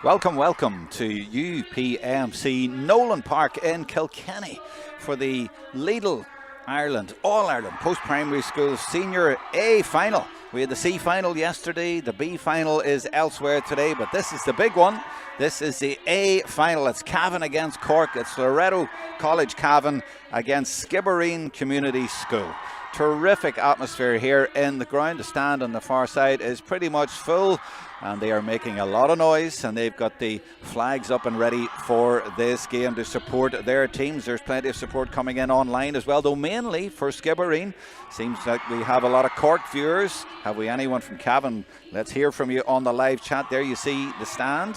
Welcome, welcome to UPMC Nowlan Park in Kilkenny for the Lidl Ireland, All-Ireland Post-Primary School Senior A Final. We had the C Final yesterday, the B Final is elsewhere today, but this is the big one. This is the A Final. It's Cavan against Cork. It's Loreto College Cavan against Skibbereen Community School. Terrific atmosphere here in the ground. The stand on the far side is pretty much full, and they are making a lot of noise, and they've got the flags up and ready for this game to support their teams. There's plenty of support coming in online as well, though mainly for Skibbereen. Seems like we have a lot of Cork viewers. Have we anyone from Cavan? Let's hear from you on the live chat. There you see the stand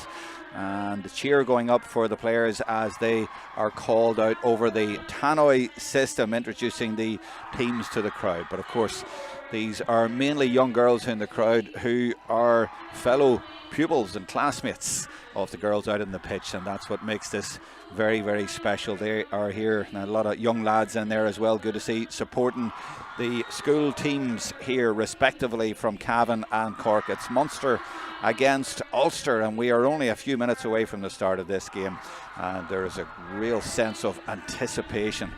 and the cheer going up for the players as they are called out over the tannoy system, introducing the teams to the crowd. But of course, these are mainly young girls in the crowd who are fellow pupils and classmates of the girls out in the pitch, and that's what makes this very, very special. They are here, and a lot of young lads in there as well. Good to see supporting the school teams here respectively from Cavan and Cork. It's Munster against Ulster, and we are only a few minutes away from the start of this game, and there is a real sense of anticipation.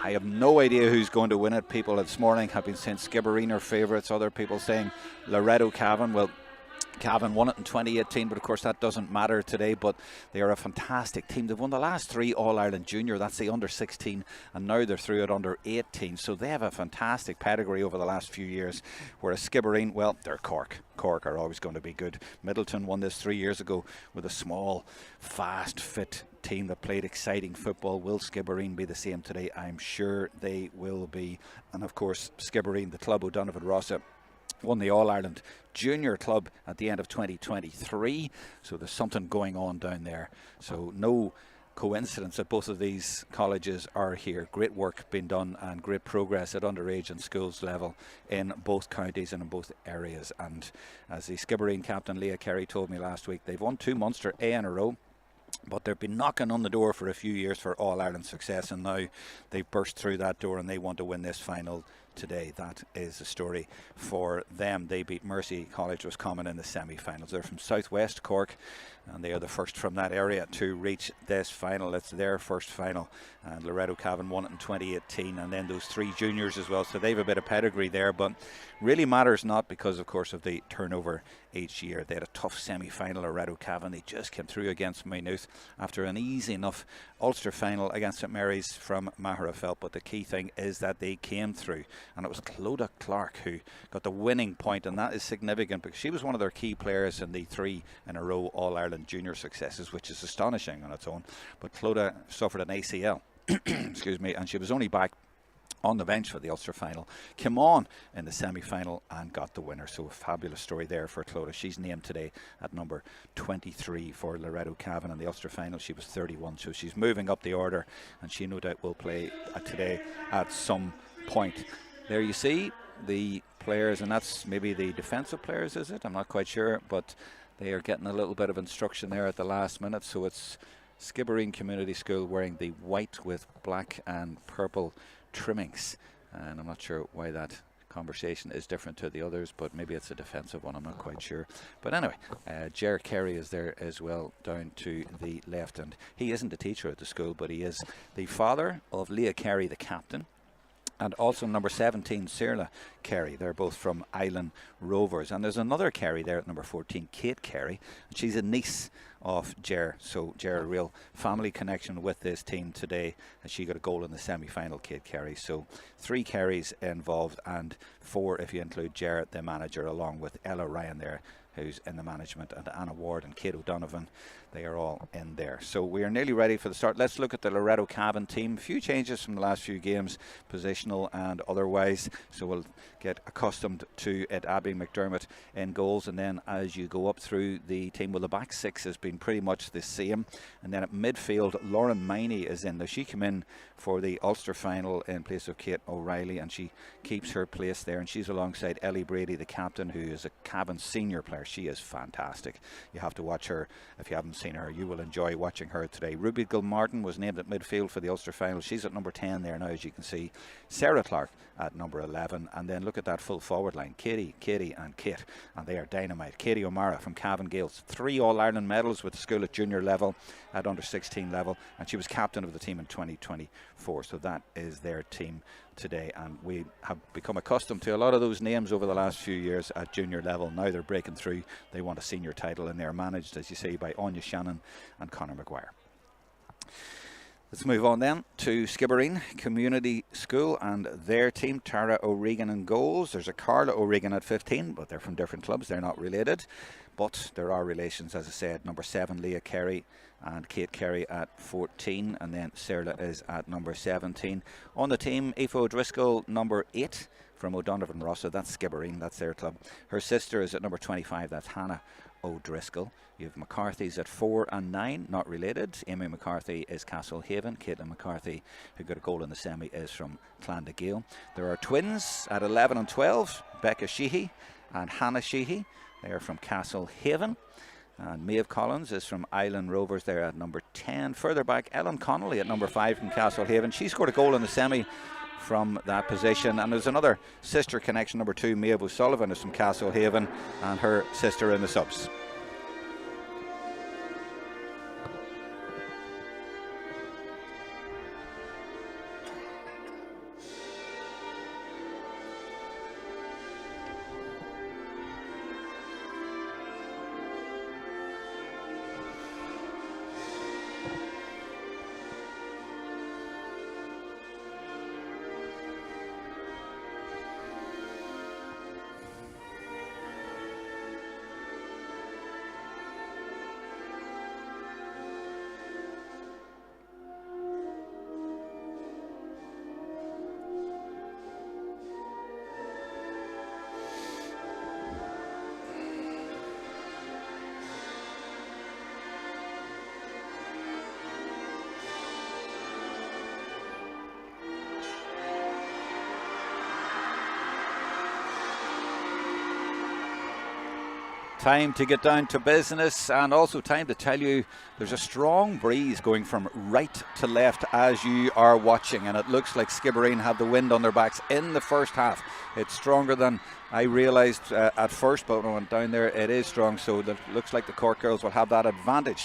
I have no idea who's going to win it. People this morning have been saying Skibbereen are favourites, other people saying Loreto Cavan. Well, Cavan won it in 2018, but of course that doesn't matter today. But they are a fantastic team. They've won the last three All-Ireland Junior, that's the under 16, and now they're through at under 18. So they have a fantastic pedigree over the last few years. Whereas Skibbereen, well, they're Cork. Cork are always going to be good. Middleton won this 3 years ago with a small, fast, fit team that played exciting football. Will Skibbereen be the same today? I'm sure they will be. And of course, Skibbereen, the club O'Donovan Rossa, won the All-Ireland Junior Club at the end of 2023, so there's something going on down there. So no coincidence that both of these colleges are here. Great work being done and great progress at underage and schools level in both counties and in both areas. And as the Skibbereen captain Leah Carey told me last week, they've won two Munster A in a row, but they've been knocking on the door for a few years for All-Ireland success, and now they've burst through that door and they want to win this final today. That is the story for them. They beat Mercy College Roscommon in the semi-finals. They're from southwest Cork, and they are the first from that area to reach this final. It's their first final, and Loreto Cavan won it in 2018, and then those three juniors as well, so they have a bit of pedigree there. But really matters not, because of course of the turnover each year. They had a tough semi-final, Loreto Cavan. They just came through against Maynooth after an easy enough Ulster final against St Mary's from Maherafelt. But the key thing is that they came through, and it was Clodagh Clark who got the winning point, and that is significant because she was one of their key players in the three in a row All-Ireland Junior successes, which is astonishing on its own. But Clodagh suffered an ACL excuse me, and she was only back on the bench for the Ulster final, came on in the semi-final and got the winner. So a fabulous story there for Clodagh. She's named today at number 23 for Loreto Cavan. In the Ulster final she was 31, so she's moving up the order, and she no doubt will play today at some point. There you see the players, and that's maybe the defensive players, is it? I'm not quite sure, but they are getting a little bit of instruction there at the last minute. So it's Skibbereen Community School wearing the white with black and purple trimmings, and I'm not sure why that conversation is different to the others, but maybe it's a defensive one, I'm not quite sure. But anyway, Jerry Carey is there as well down to the left, and he isn't a teacher at the school, but he is the father of Leah Carey, the captain, and also number 17, Sirla Carey. They're both from Island Rovers. And there's another Carey there at number 14, Kate Carey. And she's a niece of Ger. So Ger, a real family connection with this team today. And she got a goal in the semi-final, Kate Carey. So 3 Careys involved, and 4 if you include Ger, the manager, along with Ella Ryan there, who's in the management, and Anna Ward and Kate O'Donovan. They are all in there. So we are nearly ready for the start. Let's look at the Loreto Cavan team. A few changes from the last few games, positional and otherwise. So we'll get accustomed to it. Abby McDermott in goals, and then as you go up through the team, well, the back six has been pretty much the same. And then at midfield, Lauren Miney is in. Now she came in for the Ulster final in place of Kate O'Reilly, and she keeps her place there, and she's alongside Ellie Brady, the captain, who is a Cavan senior player. She is fantastic. You have to watch her. If you haven't seen her, you will enjoy watching her today. Ruby Gilmartin was named at midfield for the Ulster final. She's at number 10 there now, as you can see. Sarah Clark at number 11. And then look at that full forward line. Katie and Kate. And they are dynamite. Katie O'Mara from Cavan Gales. 3 All-Ireland medals with the school at junior level, at under 16 level. And she was captain of the team in 2024. So that is their team today, and we have become accustomed to a lot of those names over the last few years at junior level. Now they're breaking through. They want a senior title, and they're managed, as you say, by Anya Shannon and Conor Maguire. Let's move on then to Skibbereen Community School and their team. Tara O'Regan in goals. There's a Carla O'Regan at 15, but they're from different clubs. They're not related, but there are relations, as I said. Number 7, Leah Carey, and Kate Carey at 14, and then Sarah is at number 17. On the team, Aoife O'Driscoll, number 8 from O'Donovan Rossa. That's Skibbereen, that's their club. Her sister is at number 25, that's Hannah O'Driscoll. You have McCarthy's at 4 and 9, not related. Amy McCarthy is Castlehaven. Caitlin McCarthy, who got a goal in the semi, is from Clondegale. There are twins at 11 and 12, Becca Sheehy and Hannah Sheehy. They are from Castlehaven. And Maeve Collins is from Island Rovers there at number 10. Further back, Ellen Connolly at number 5 from Castlehaven. She scored a goal in the semi from that position. And there's another sister connection, number 2, Maeve O'Sullivan is from Castlehaven, and her sister in the subs. Time to get down to business, and also time to tell you there's a strong breeze going from right to left as you are watching, and it looks like Skibbereen have the wind on their backs in the first half. It's stronger than I realised at first, but when I went down there, it is strong, so it looks like the Cork girls will have that advantage.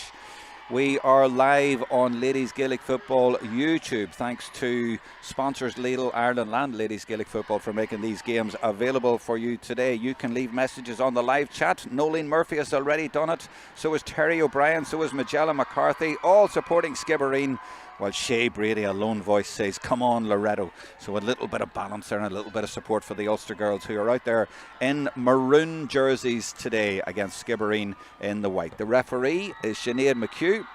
We are live on Ladies Gaelic Football YouTube, thanks to sponsors Lidl Ireland and Ladies Gaelic Football for making these games available for you today. You can leave messages on the live chat. Nowlan Murphy has already done it. So is Terry O'Brien, so is Magella McCarthy, all supporting Skibbereen. While Shay Brady, a lone voice, says, come on Loreto. So a little bit of balance there and a little bit of support for the Ulster girls, who are out there in maroon jerseys today against Skibbereen in the white. The referee is Sinead McHugh,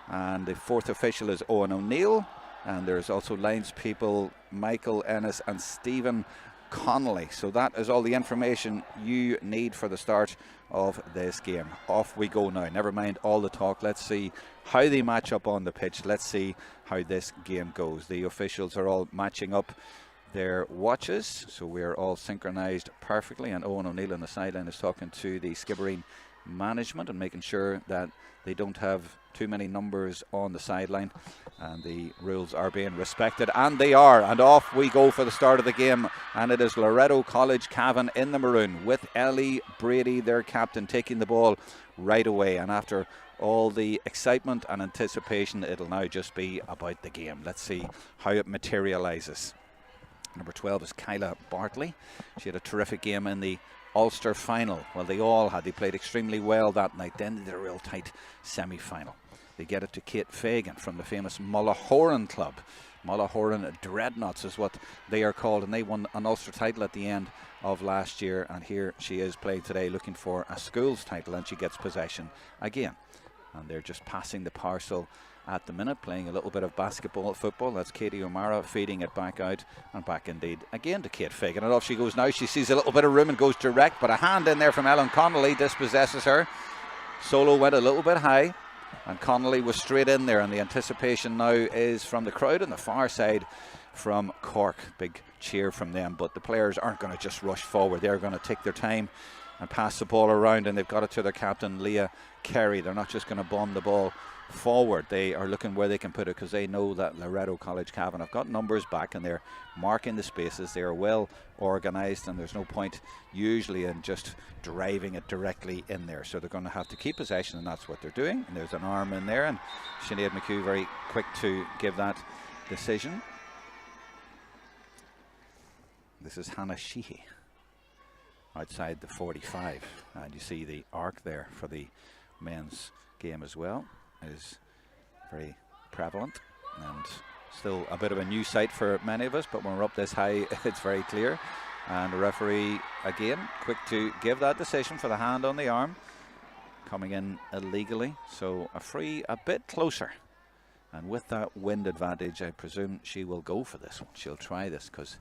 and the fourth official is Owen O'Neill. And there's also lines people Michael Ennis and Stephen Connolly. So that is all the information you need for the start of this game. Off we go now. Never mind all the talk. Let's see how they match up on the pitch. Let's see how this game goes. The officials are all matching up their watches, so we're all synchronized perfectly, and Owen O'Neill on the sideline is talking to the Skibbereen management and making sure that they don't have too many numbers on the sideline, and the rules are being respected, and they are. And off we go for the start of the game, and it is Loreto College Cavan in the maroon with Ellie Brady, their captain, taking the ball right away. And after all the excitement and anticipation, it'll now just be about the game. Let's see how it materializes. Number 12 is Kyla Bartley. She had a terrific game in the Ulster final. Well, they all had. They played extremely well that night. Then they did a real tight semi-final. They get it to Kate Fagan from the famous Mullahoran club. Mullahoran Dreadnoughts is what they are called, and they won an Ulster title at the end of last year, and here she is playing today looking for a schools title, and she gets possession again. And they're just passing the parcel at the minute, playing a little bit of basketball, football. That's Katie O'Mara feeding it back out, and back indeed again to Kate Fagan. And off she goes now. She sees a little bit of room and goes direct, but a hand in there from Ellen Connolly dispossesses her. Solo went a little bit high, and Connolly was straight in there, and the anticipation now is from the crowd on the far side from Cork. Big cheer from them, but the players aren't going to just rush forward. They're going to take their time and pass the ball around, and they've got it to their captain, Leah Carey. They're not just going to bomb the ball forward. They are looking where they can put it, because they know that Loreto College Cavan have got numbers back and they're marking the spaces. They are well organised, and there's no point usually in just driving it directly in there. So they're going to have to keep possession, and that's what they're doing. And there's an arm in there, and Sinead McHugh very quick to give that decision. This is Hannah Sheehy outside the 45, and you see the arc there for the men's game as well is very prevalent, and still a bit of a new sight for many of us, but when we're up this high it's very clear. And the referee again quick to give that decision for the hand on the arm, coming in illegally. So a free a bit closer, and with that wind advantage I presume she will go for this one. She'll try this because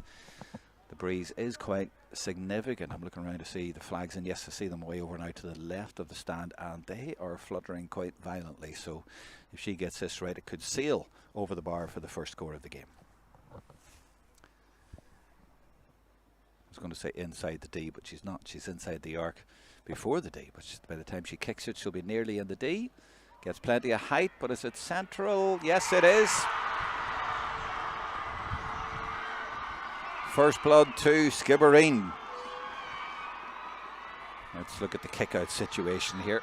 the breeze is quite significant. I'm looking around to see the flags, and yes, I see them way over now to the left of the stand, and they are fluttering quite violently. So if she gets this right, it could sail over the bar for the first score of the game. I was going to say inside the D, but she's not. She's inside the arc before the D, but by the time she kicks it, she'll be nearly in the D. Gets plenty of height, but is it central? Yes, it is. First blood to Skibbereen. Let's look at the kick-out situation here.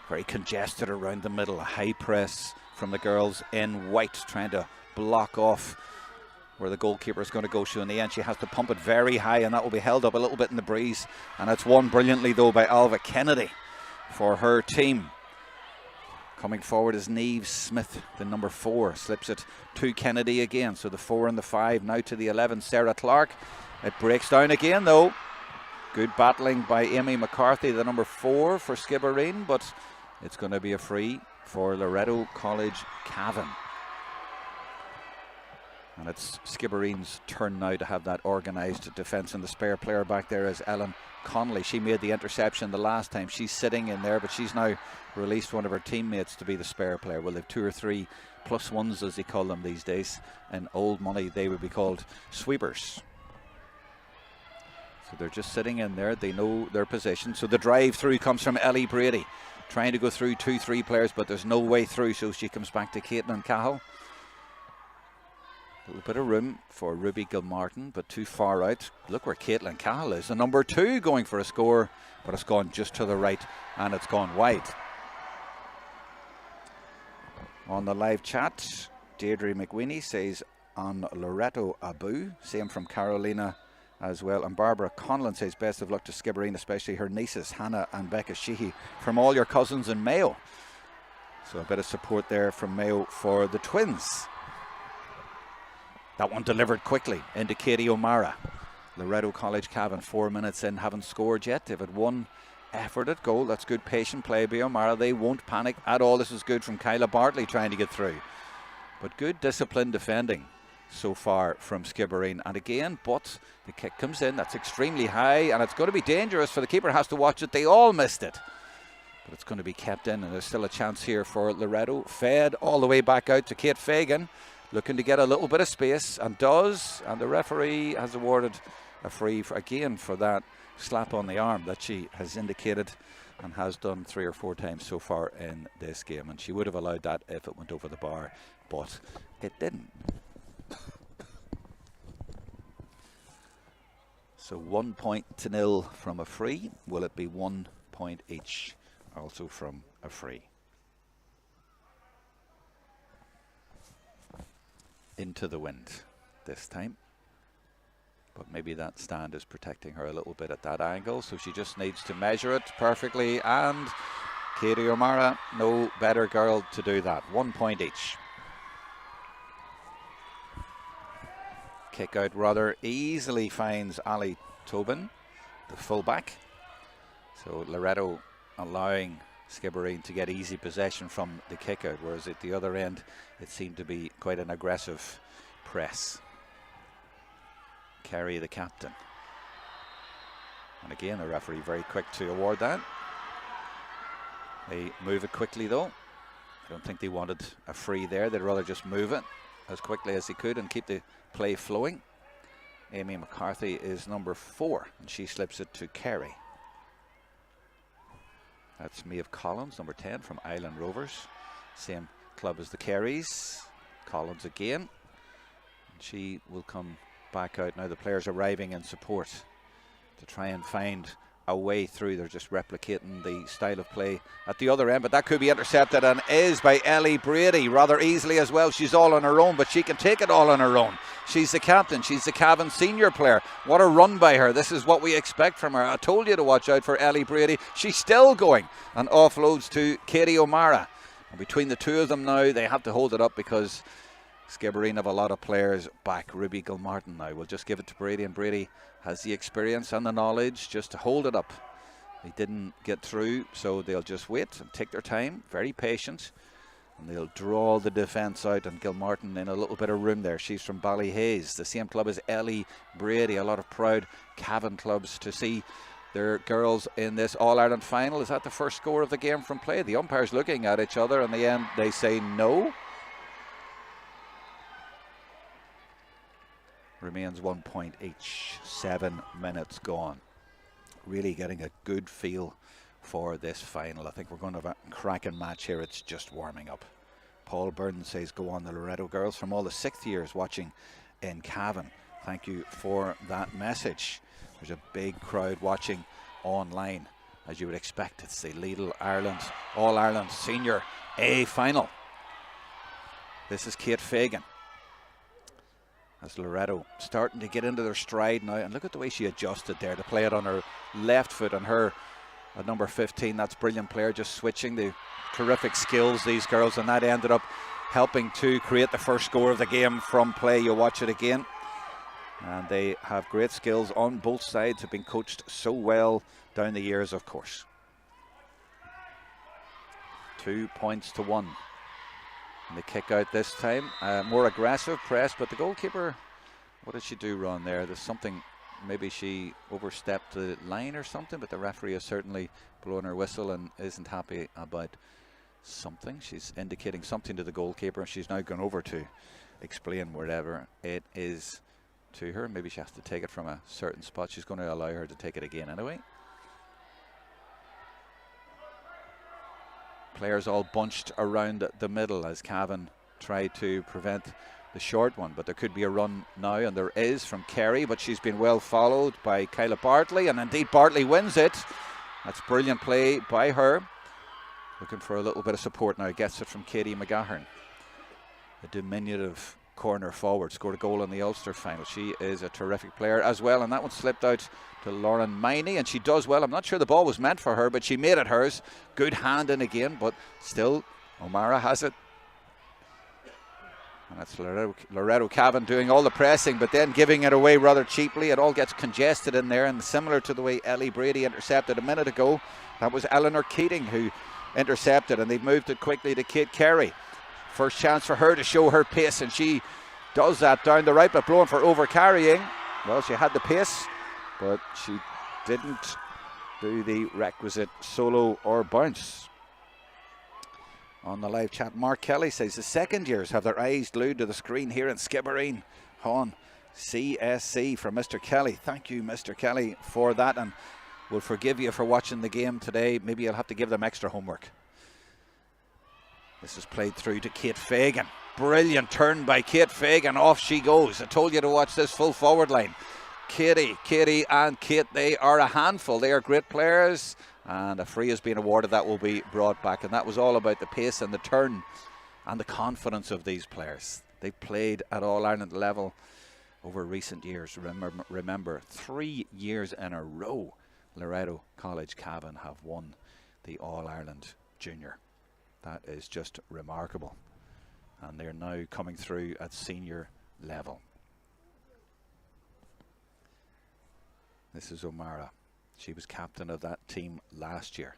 Very congested around the middle. A high press from the girls in white, trying to block off where the goalkeeper is going to go. So in the end, she has to pump it very high, and that will be held up a little bit in the breeze. And it's won brilliantly, though, by Alva Kennedy for her team. Coming forward is Neve Smith, the number 4, slips it to Kennedy again. So the 4 and the 5, now to the 11, Sarah Clark. It breaks down again though. Good battling by Amy McCarthy, the number 4 for Skibbereen, but it's going to be a free for Loreto College Cavan. And it's Skibbereen's turn now to have that organised defence, and the spare player back there is Ellen Connolly. She made the interception the last time. She's sitting in there, but she's now released one of her teammates to be the spare player. Well, they've 2 or 3 plus ones, as they call them these days. In old money, they would be called sweepers. So they're just sitting in there. They know their position. So the drive through comes from Ellie Brady, trying to go through 2-3 players, but there's no way through, so she comes back to Caitlin Cahill. A little bit of room for Ruby Gilmartin, but too far out. Look where Caitlin Cahill is, the number 2, going for a score, but it's gone just to the right, and it's gone wide. On the live chat, Deirdre McWeeny says on Loreto Abu, same from Carolina as well. And Barbara Conlon says best of luck to Skibbereen, especially her nieces Hannah and Becca Sheehy, from all your cousins in Mayo. So a bit of support there from Mayo for the twins. That one delivered quickly into Katie O'Mara. Loreto College Cavan 4 minutes in, haven't scored yet. They've had one efforted goal. That's good patient play by O'Mara. They won't panic at all. This is good from Kyla Bartley trying to get through. But good disciplined defending so far from Skibbereen. And again, but the kick comes in. That's extremely high, and it's going to be dangerous, for the keeper has to watch it. They all missed it. But it's going to be kept in, and there's still a chance here for Loreto. Fed all the way back out to Kate Fagan, looking to get a little bit of space, and does. And the referee has awarded a free again for that slap on the arm that she has indicated and has done 3 or 4 times so far in this game. And she would have allowed that if it went over the bar, but it didn't. So 1 point to 0 from a free. Will it be 1 point each also from a free? Into the wind this time, but maybe that stand is protecting her a little bit at that angle, so she just needs to measure it perfectly. And Katie O'Mara, no better girl to do that. 1 point each. Kick out rather easily finds Ali Tobin, the fullback. So Loreto allowing Skibbereen to get easy possession from the kick out, whereas at the other end it seemed to be quite an aggressive press. Kerry, the captain. And again, the referee very quick to award that. They move it quickly though. I don't think they wanted a free there. They'd rather just move it as quickly as they could and keep the play flowing. Amy McCarthy is number 4, and she slips it to Kerry. That's Maeve Collins, number 10 from Island Rovers. Same club as the Kerrys. Collins again. And she will come back out now. The players arriving in support to try and find a way through. They're just replicating the style of play at the other end, but that could be intercepted and is by Ellie Brady rather easily as well. She's all on her own, but she can take it all on her own. She's the captain. She's the Cavan senior player. What a run by her. This is what we expect from her. I told you to watch out for Ellie Brady. She's still going and offloads to Katie O'Mara. And between the two of them now, they have to hold it up because Skibbereen have a lot of players back. Ruby Gilmartin now will just give it to Brady, and Brady has the experience and the knowledge just to hold it up. They didn't get through, so they'll just wait and take their time, very patient, and they'll draw the defence out, and Gilmartin in a little bit of room there. She's from Ballyhaise, the same club as Ellie Brady. A lot of proud Cavan clubs to see their girls in this All-Ireland final. Is that the first score of the game from play? The umpires looking at each other, and in the end they say no. Remains 1 point each, 7 minutes gone. Really getting a good feel for this final. I think we're going to have a cracking match here. It's just warming up. Paul Burden says go on the Loreto girls. From all the 6th years watching in Cavan, thank you for that message. There's a big crowd watching online, as you would expect. It's the Lidl Ireland All-Ireland Senior A final. This is Kate Fagan. As Loreto starting to get into their stride now, and look at the way she adjusted there to play it on her left foot, and her at number 15, that's brilliant player, just switching. The terrific skills, these girls, and that ended up helping to create the first score of the game from play. You'll watch it again, and they have great skills on both sides, have been coached so well down the years, of course. 2 points to 1. And the kick out this time, more aggressive press, but the goalkeeper, what did she do wrong there? There's something, maybe she overstepped the line or something, but the referee is certainly blowing her whistle and isn't happy about something. She's indicating something to the goalkeeper, and she's now gone over to explain wherever it is to her. Maybe she has to take it from a certain spot. She's going to allow her to take it again anyway. Players all bunched around the middle as Cavan tried to prevent the short one, but there could be a run now, and there is from Kerry, but she's been well followed by Kyla Bartley, and indeed Bartley wins it. That's brilliant play by her. Looking for a little bit of support now, gets it from Katie McGahern. A diminutive corner forward, scored a goal in the Ulster final. She is a terrific player as well, and that one slipped out to Lauren Miney, and she does well. I'm not sure the ball was meant for her, but she made it hers. Good hand in again, but still O'Mara has it. And that's Loreto Cavan doing all the pressing, but then giving it away rather cheaply. It all gets congested in there, and similar to the way Ellie Brady intercepted a minute ago, that was Eleanor Keating who intercepted, and they've moved it quickly to Kate Carey. First chance for her to show her pace, and she does that down the right, but blowing for overcarrying. Well, she had the pace, but she didn't do the requisite solo or bounce. On the live chat, Mark Kelly says the second years have their eyes glued to the screen here in Skibbereen on CSC from Mr. Kelly. Thank you, Mr. Kelly, for that, and we'll forgive you for watching the game today. Maybe you'll have to give them extra homework. This is played through to Kate Fagan. Brilliant turn by Kate Fagan. Off she goes. I told you to watch this full forward line. Katie and Kate, they are a handful. They are great players, and a free is being awarded. That will be brought back, and that was all about the pace and the turn and the confidence of these players. They played at All-Ireland level over recent years. Remember 3 years in a row Loreto College Cavan have won the All-Ireland Junior. That is just remarkable, and they're now coming through at senior level. This is O'Mara. She was captain of that team last year.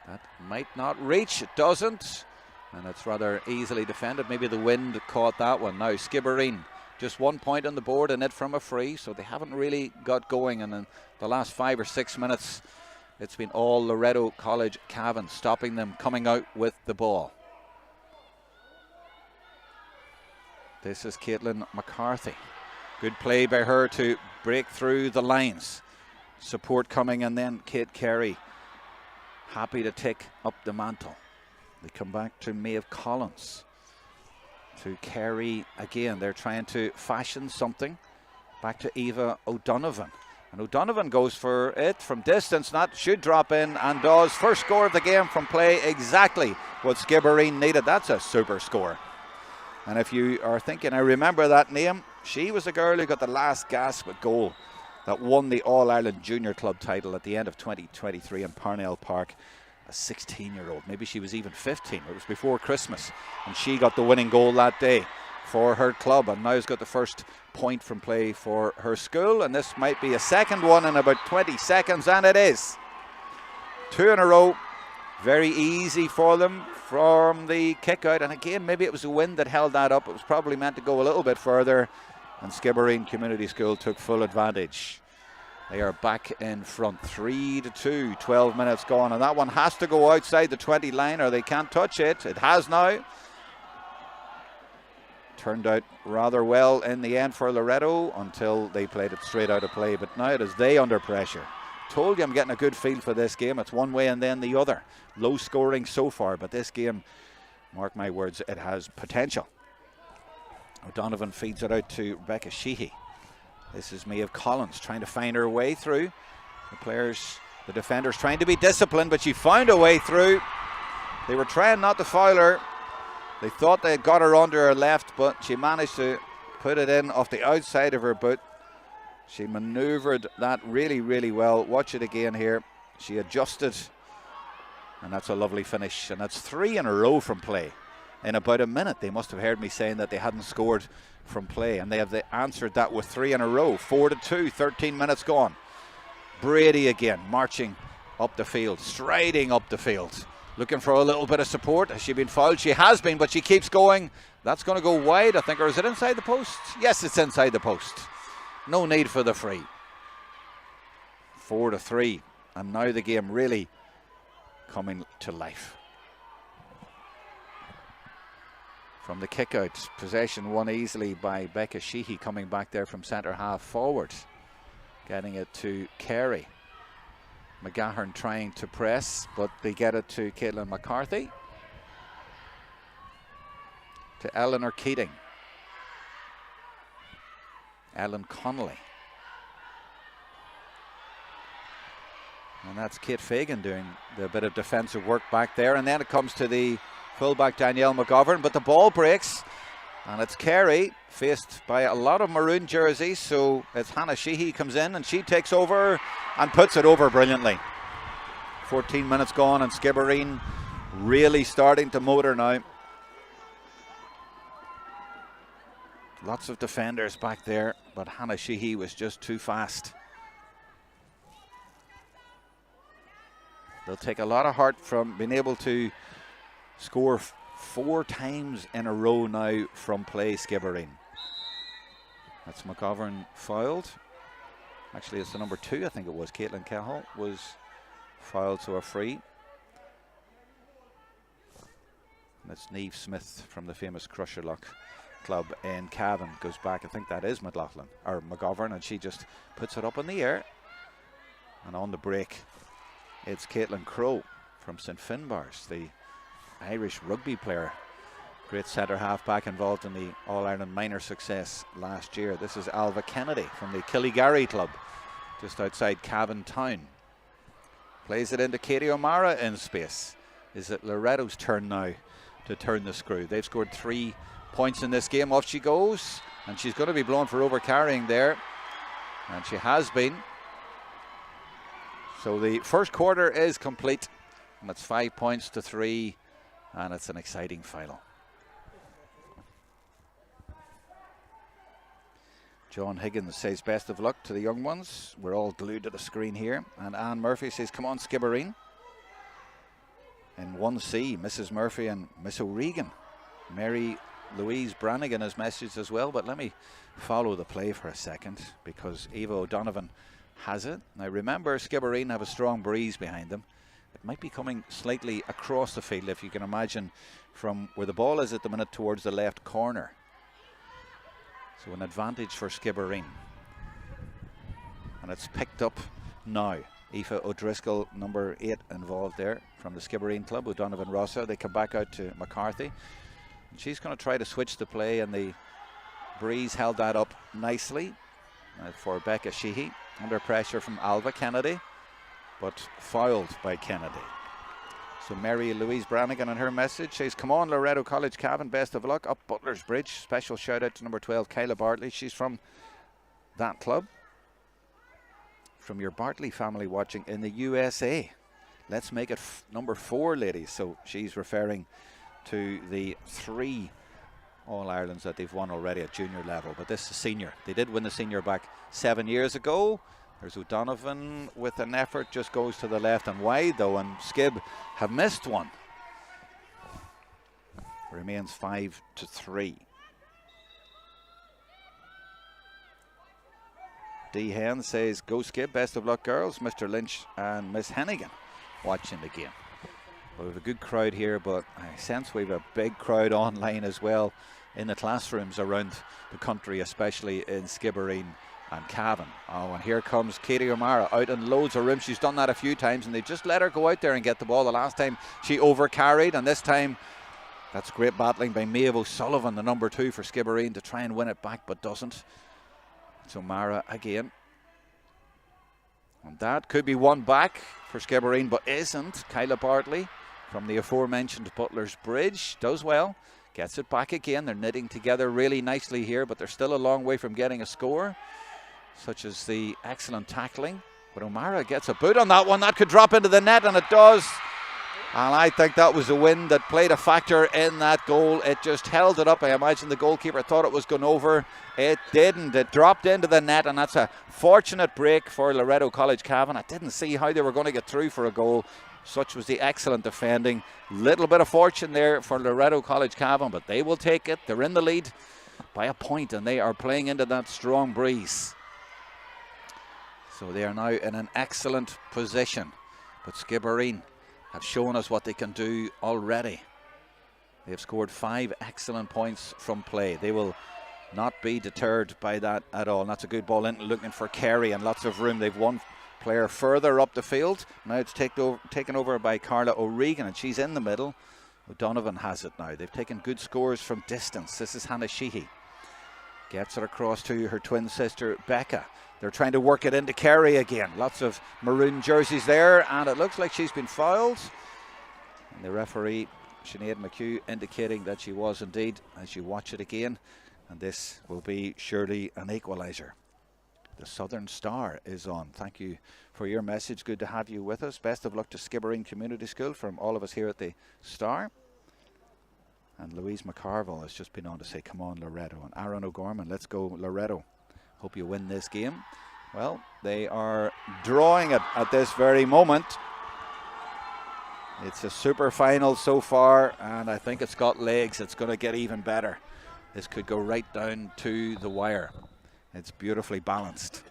That might not reach. It doesn't, and it's rather easily defended. Maybe the wind caught that one. Now Skibbereen, just 1 point on the board, and it from a free, so they haven't really got going. And in the last 5 or 6 minutes, it's been all Loreto College Cavan, stopping them coming out with the ball. This is Caitlin McCarthy. Good play by her to break through the lines. Support coming, and then Kate Carey happy to take up the mantle. They come back to Maeve Collins. To Kerry again. They're trying to fashion something. Back to Eva O'Donovan. And O'Donovan goes for it from distance. That should drop in and does. First score of the game from play. Exactly what Skibbereen needed. That's a super score. And if you are thinking, I remember that name, she was the girl who got the last gasp at goal that won the All-Ireland Junior Club title at the end of 2023 in Parnell Park. A 16-year-old. Maybe she was even 15. It was before Christmas. And she got the winning goal that day for her club, and now's got the first point from play for her school, and this might be a second one in about 20 seconds, and it is. 2 in a row, very easy for them from the kick out, and again maybe it was the wind that held that up. It was probably meant to go a little bit further, and Skibbereen Community School took full advantage. They are back in front, 3-2, 12 minutes gone, and that one has to go outside the 20 line or they can't touch it. It has now. Turned out rather well in the end for Loreto until they played it straight out of play. But now it is they under pressure. Told you I'm getting a good feel for this game. It's one way and then the other. Low scoring so far, but this game, mark my words, it has potential. O'Donovan feeds it out to Rebecca Sheehy. This is Maeve Collins trying to find her way through. The defenders trying to be disciplined, but she found a way through. They were trying not to foul her. They thought they had got her under her left, but she managed to put it in off the outside of her boot. She manoeuvred that really, really well. Watch it again here. She adjusted, and that's a lovely finish. And that's 3 in a row from play. In about a minute, they must have heard me saying that they hadn't scored from play, and they have answered that with 3 in a row. 4-2, 13 minutes gone. Brady again, marching up the field, striding up the field. Looking for a little bit of support. Has she been fouled? She has been, but she keeps going. That's going to go wide, I think. Or is it inside the post? Yes, it's inside the post. No need for the free. 4-3. And now the game really coming to life. From the kick out, possession won easily by Becca Sheehy, coming back there from centre half forward. Getting it to Kerry. McGahern trying to press, but they get it to Caitlin McCarthy. To Eleanor Keating. Ellen Connolly. And that's Kate Fagan doing the bit of defensive work back there. And then it comes to the fullback Danielle McGovern, but the ball breaks. And it's Kerry, faced by a lot of maroon jerseys. So it's Hannah Sheehy comes in and she takes over and puts it over brilliantly. 14 minutes gone and Skibbereen really starting to motor now. Lots of defenders back there, but Hannah Sheehy was just too fast. They'll take a lot of heart from being able to score 4 times in a row now from play, Skibbereen. That's McGovern fouled. Actually, it's the number 2, I think it was. Caitlin Cahill was fouled, so a free. That's Niamh Smith from the famous Crusherlock club in Cavan. Goes back, I think that is McLaughlin, or McGovern, and she just puts it up in the air. And on the break, it's Caitlin Crowe from St Finbarrs, the Irish rugby player. Great centre half back involved in the All-Ireland minor success last year. This is Alva Kennedy from the Killygarry club, just outside Cavan town. Plays it into Katie O'Mara in space. Is it Loreto's turn now to turn the screw? They've scored 3 points in this game. Off she goes, and she's going to be blown for overcarrying there, and she has been. So the first quarter is complete, and it's 5 points to 3, and it's an exciting final. John Higgins says best of luck to the young ones. We're all glued to the screen here. And Anne Murphy says come on Skibbereen. In 1C, Mrs. Murphy and Miss O'Regan. Mary Louise Brannigan has messaged as well, but let me follow the play for a second because Eva O'Donovan has it. Now remember, Skibbereen have a strong breeze behind them. It might be coming slightly across the field, if you can imagine, from where the ball is at the minute towards the left corner. So an advantage for Skibbereen. And it's picked up now. Aoife O'Driscoll, number 8, involved there from the Skibbereen club. O'Donovan Rossa. They come back out to McCarthy. And she's going to try to switch the play, and the breeze held that up nicely for Becca Sheehy. Under pressure from Alva Kennedy, but fouled by Kennedy. So Mary Louise Brannigan on her message says, come on Loreto College Cavan, best of luck. Up Butler's Bridge. Special shout out to number 12, Kyla Bartley. She's from that club. From your Bartley family watching in the USA. Let's make it number 4, ladies. So she's referring to the 3 All-Irelands that they've won already at junior level. But this is senior. They did win the senior back 7 years ago. There's O'Donovan with an effort, just goes to the left and wide though, and Skib have missed one. Remains 5-3. D. Hen says, go Skib, best of luck girls. Mr. Lynch and Miss Hennigan watching the game. Well, we have a good crowd here, but I sense we have a big crowd online as well in the classrooms around the country, especially in Skibbereen and Cavan. Oh, and here comes Katie O'Mara out in loads of room. She's done that a few times, and they just let her go out there and get the ball. The last time she overcarried, and this time that's great battling by Maeve O'Sullivan, the number 2 for Skibbereen, to try and win it back, but doesn't. So Mara again. And that could be one back for Skibbereen, but isn't. Kyla Bartley from the aforementioned Butler's Bridge does well. Gets it back again. They're knitting together really nicely here, but they're still a long way from getting a score, such as the excellent tackling. But O'Mara gets a boot on that one. That could drop into the net, and it does. And I think that was the wind that played a factor in that goal. It just held it up. I imagine the goalkeeper thought it was going over. It didn't. It dropped into the net, and that's a fortunate break for Loreto College Cavan. I didn't see how they were going to get through for a goal. Such was the excellent defending. Little bit of fortune there for Loreto College Cavan, but they will take it. They're in the lead by a point, and they are playing into that strong breeze. So they are now in an excellent position. But Skibbereen have shown us what they can do already. They've scored 5 excellent points from play. They will not be deterred by that at all. And that's a good ball in, looking for Kerry, and lots of room. They've one player further up the field. Now it's taken over by Carla O'Regan, and she's in the middle. O'Donovan has it now. They've taken good scores from distance. This is Hannah Sheehy. Gets it across to her twin sister Becca. They're trying to work it into Kerry again. Lots of maroon jerseys there, and it looks like she's been fouled. And the referee, Sinead McHugh, indicating that she was indeed, as you watch it again. And this will be surely an equaliser. The Southern Star is on. Thank you for your message. Good to have you with us. Best of luck to Skibbereen Community School from all of us here at the Star. And Louise McCarville has just been on to say, come on Loreto. And Aaron O'Gorman, let's go Loreto. Hope you win this game. Well, they are drawing it at this very moment. It's a super final so far, and I think it's got legs. It's going to get even better. This could go right down to the wire. It's beautifully balanced.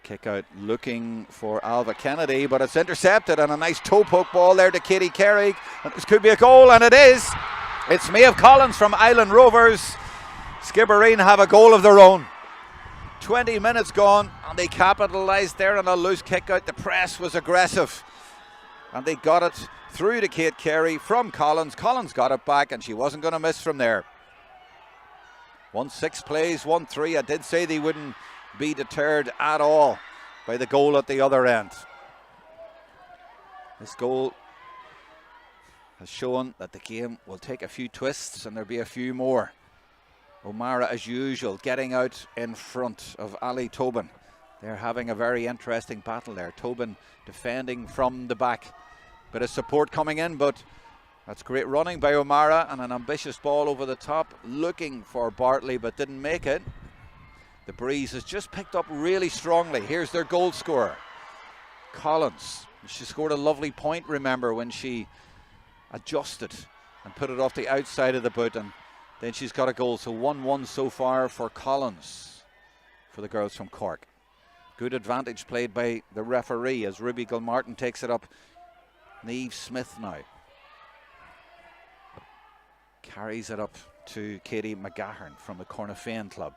Kick out looking for Alva Kennedy, but it's intercepted, and a nice toe poke ball there to Katie Carrick. This could be a goal, and it is. It's Maeve Collins from Island Rovers. Skibbereen have a goal of their own. 20 minutes gone, and they capitalised there on a loose kick out. The press was aggressive, and they got it through to Kate Carey from Collins. Collins got it back, and she wasn't going to miss from there. 1-6 plays, 1-3. I did say they wouldn't be deterred at all by the goal at the other end. This goal has shown that the game will take a few twists, and there'll be a few more. O'Mara, as usual, getting out in front of Ali Tobin. They're having a very interesting battle there. Tobin defending from the back. Bit of support coming in, but that's great running by O'Mara, and an ambitious ball over the top, looking for Bartley, but didn't make it. The breeze has just picked up really strongly. Here's their goal scorer, Collins. She scored a lovely point, remember, when she adjusted and put it off the outside of the boot, and then she's got a goal. So 1-1 so far for Collins, for the girls from Cork. Good advantage played by the referee as Ruby Gilmartin takes it up. Niamh Smith now carries it up to Katie McGahern from the Cornafane club.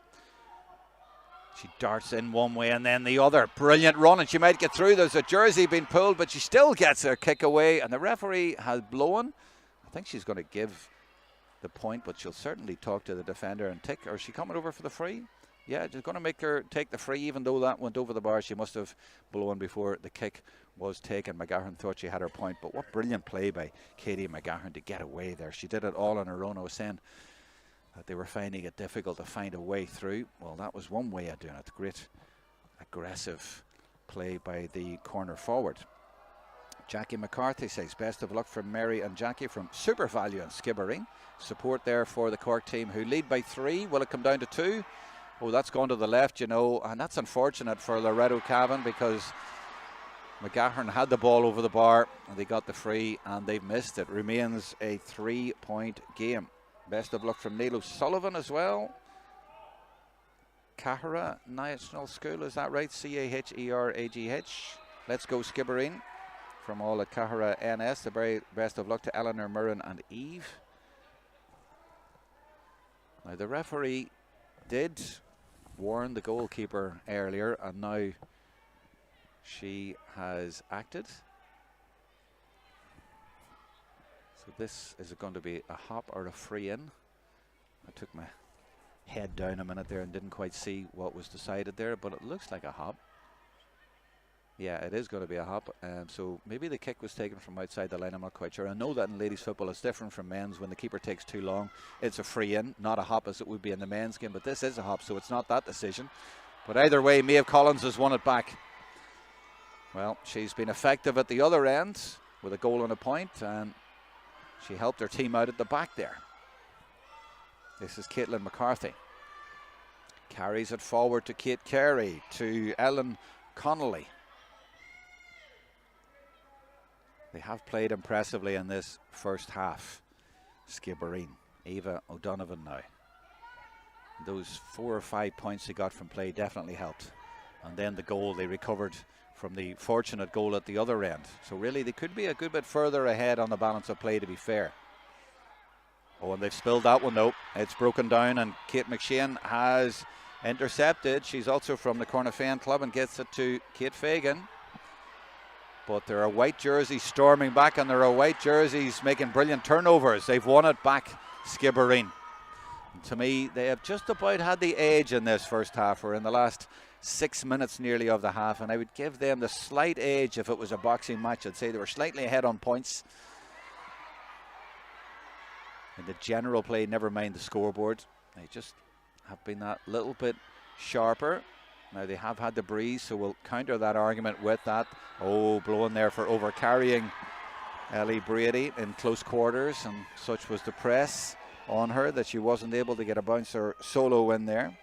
She darts in one way and then the other. Brilliant run, and she might get through. There's a jersey being pulled, but she still gets her kick away, and the referee has blown. I think she's going to give the point, but she'll certainly talk to the defender and tick. Or is she coming over for the free? Yeah, she's going to make her take the free, even though that went over the bar. She must have blown before the kick was taken. McGahern thought she had her point, but what brilliant play by Katie McGahern to get away there. She did it all on her own. I was saying that they were finding it difficult to find a way through. Well, that was one way of doing it. Great aggressive play by the corner forward. Jackie McCarthy says, best of luck from Mary and Jackie from Super Value and Skibbereen. Support there for the Cork team, who lead by 3. Will it come down to 2? Oh, that's gone to the left, you know, and that's unfortunate for Loreto Cavan, because McGahern had the ball over the bar and they got the free and they've missed it. Remains a 3-point game. Best of luck from Neil O'Sullivan as well. Cahera National School, is that right? C-A-H-E-R-A-G-H. Let's go Skibbereen from all at Cahera NS. The very best of luck to Eleanor, Murren and Eve. Now the referee did warn the goalkeeper earlier, and now she has acted. So this is going to be a hop or a free in. I took my head down a minute there and didn't quite see what was decided there, but it looks like a hop. Yeah, it is going to be a hop. So maybe the kick was taken from outside the line. I'm not quite sure. I know that in ladies football it's different from men's. When the keeper takes too long, it's a free in, not a hop as it would be in the men's game. But this is a hop, so it's not that decision. But either way, Maeve Collins has won it back. Well, she's been effective at the other end with a goal and a point, and she helped her team out at the back there. This is Caitlin McCarthy. Carries it forward to Kate Carey, to Ellen Connolly. They have played impressively in this first half. Skibbereen, Eva O'Donovan now. Those 4 or 5 points they got from play definitely helped. And then the goal they recovered from the fortunate goal at the other end. So really they could be a good bit further ahead on the balance of play, to be fair. Oh, and they've spilled that one. Nope, it's broken down, and Kate McShane has intercepted. She's also from the Cornafan club and gets it to Kate Fagan. But there are white jerseys storming back, and there are white jerseys making brilliant turnovers. They've won it back, Skibbereen. And to me, they have just about had the edge in this first half. We're in the last 6 minutes nearly of the half, and I would give them the slight edge if it was a boxing match. I'd say they were slightly ahead on points in the general play, never mind the scoreboard. They just have been that little bit sharper. Now they have had the breeze, so we'll counter that argument with that. Oh, blowing there for over-carrying Ellie Brady in close quarters, and such was the press on her that she wasn't able to get a bouncer solo in there.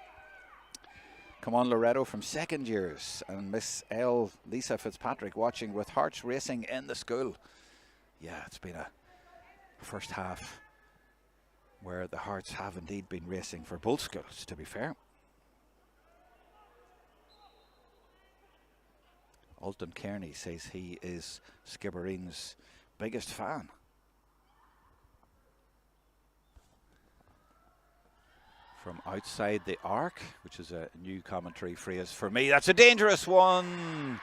Come on, Loreto from second years, and Miss L. Lisa Fitzpatrick watching with hearts racing in the school. Yeah, it's been a first half where the hearts have indeed been racing for both schools, to be fair. Alton Kearney says he is Skibbereen's biggest fan. From outside the arc, which is a new commentary phrase for me. That's a dangerous one.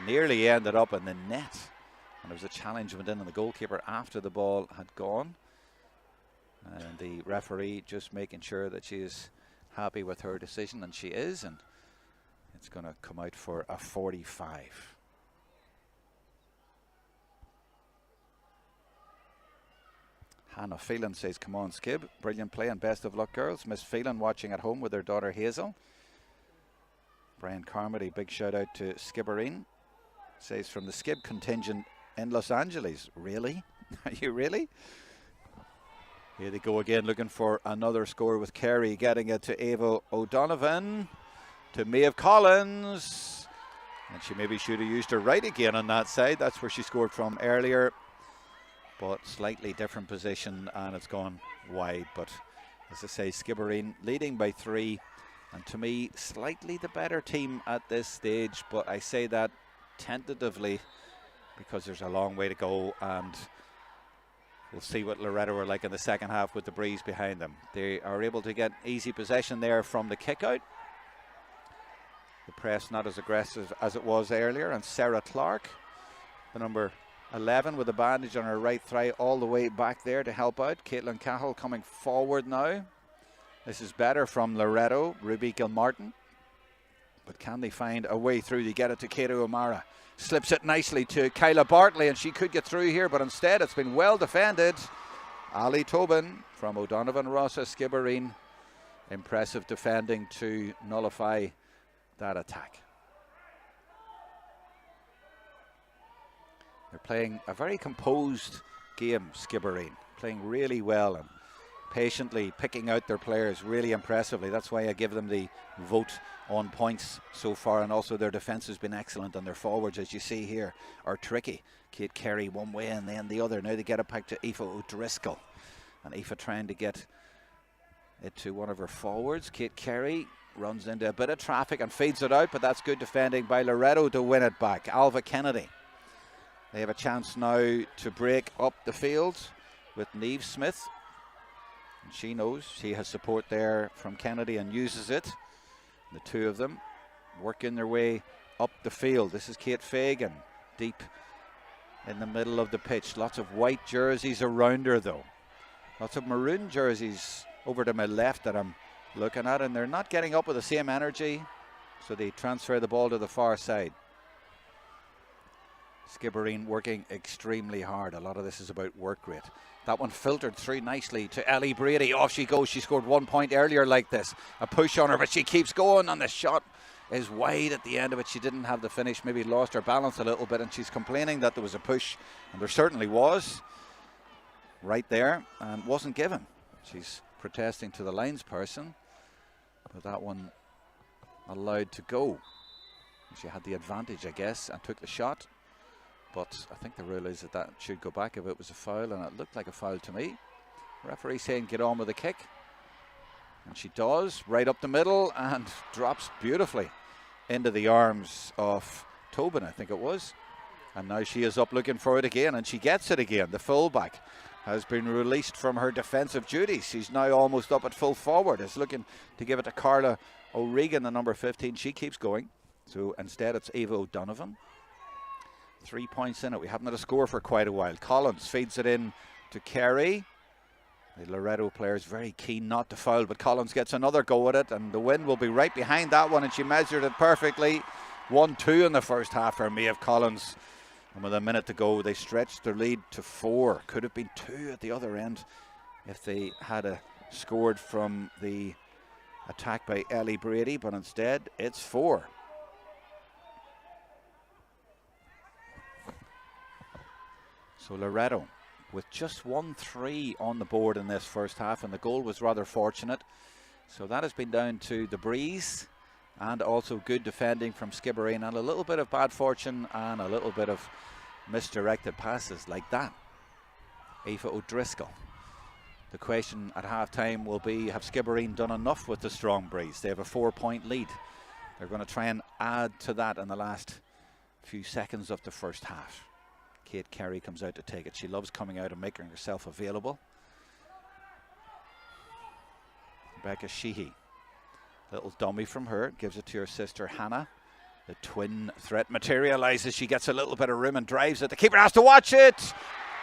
Nearly ended up in the net. And there was a challenge went in on the goalkeeper after the ball had gone. And the referee just making sure that she is happy with her decision, and she is. And it's going to come out for a 45. Hannah Phelan says, come on, Skib. Brilliant play and best of luck, girls. Miss Phelan watching at home with her daughter Hazel. Brian Carmody, big shout out to Skibbereen. Says, from the Skib contingent in Los Angeles. Really? Are you really? Here they go again, looking for another score with Kerry getting it to Ava O'Donovan. To Maeve Collins. And she maybe should have used her right again on that side. That's where she scored from earlier. But slightly different position, and it's gone wide. But as I say, Skibbereen leading by 3. And to me, slightly the better team at this stage. But I say that tentatively because there's a long way to go. And we'll see what Loreto are like in the second half with the breeze behind them. They are able to get easy possession there from the kick out. The press not as aggressive as it was earlier. And Sarah Clark, the number 11, with a bandage on her right thigh, all the way back there to help out. Caitlin Cahill coming forward now. This is better from Loreto, Ruby Gilmartin. But can they find a way through to get it to Kato O'Mara? Slips it nicely to Kyla Bartley, and she could get through here, but instead it's been well defended. Ali Tobin from O'Donovan Rossa Skibbereen. Impressive defending to nullify that attack. They're playing a very composed game, Skibbereen. Playing really well and patiently picking out their players really impressively. That's why I give them the vote on points so far, and also their defence has been excellent, and their forwards, as you see here, are tricky. Kate Carey one way and then the other. Now they get it back to Aoife O'Driscoll, and Aoife trying to get it to one of her forwards. Kate Carey runs into a bit of traffic and feeds it out, but that's good defending by Loreto to win it back. Alva Kennedy, they have a chance now to break up the field with Niamh Smith. And she knows she has support there from Kennedy and uses it. The two of them working their way up the field. This is Kate Fagan deep in the middle of the pitch. Lots of white jerseys around her though. Lots of maroon jerseys over to my left that I'm looking at, and they're not getting up with the same energy, so they transfer the ball to the far side. Skibbereen working extremely hard. A lot of this is about work rate. That one filtered through nicely to Ellie Brady. Off she goes. She scored 1 point earlier like this. A push on her, but she keeps going, and the shot is wide at the end of it. She didn't have the finish, maybe lost her balance a little bit, and she's complaining that there was a push, and there certainly was right there, and wasn't given. She's protesting to the lines person, but that one allowed to go. She had the advantage, I guess, and took the shot. But I think the rule is that that should go back if it was a foul, and it looked like a foul to me. Referee saying get on with the kick. And she does, right up the middle, and drops beautifully into the arms of Tobin, I think it was. And now she is up looking for it again, and she gets it again. The fullback has been released from her defensive duties. She's now almost up at full forward. Is looking to give it to Carla O'Regan, the number 15. She keeps going. So instead it's Ava O'Donovan. 3 points in it. We haven't had a score for quite a while. Collins feeds it in to Carey. The Loreto player is very keen not to foul, but Collins gets another go at it, and the win will be right behind that one, and she measured it perfectly. 1-2 in the first half for Maeve Collins. And with a minute to go, they stretched their lead to 4. Could have been 2 at the other end if they had scored from the attack by Ellie Brady, but instead it's 4. So Loreto with just 1-3 on the board in this first half, and the goal was rather fortunate. So that has been down to the breeze and also good defending from Skibbereen, and a little bit of bad fortune and a little bit of misdirected passes like that. Aoife O'Driscoll. The question at half-time will be, have Skibbereen done enough with the strong breeze? They have a 4-point lead. They're going to try and add to that in the last few seconds of the first half. Kate Carey comes out to take it. She loves coming out and making herself available. Rebecca Sheehy. Little dummy from her. Gives it to her sister Hannah. The twin threat materializes. She gets a little bit of room and drives it. The keeper has to watch it.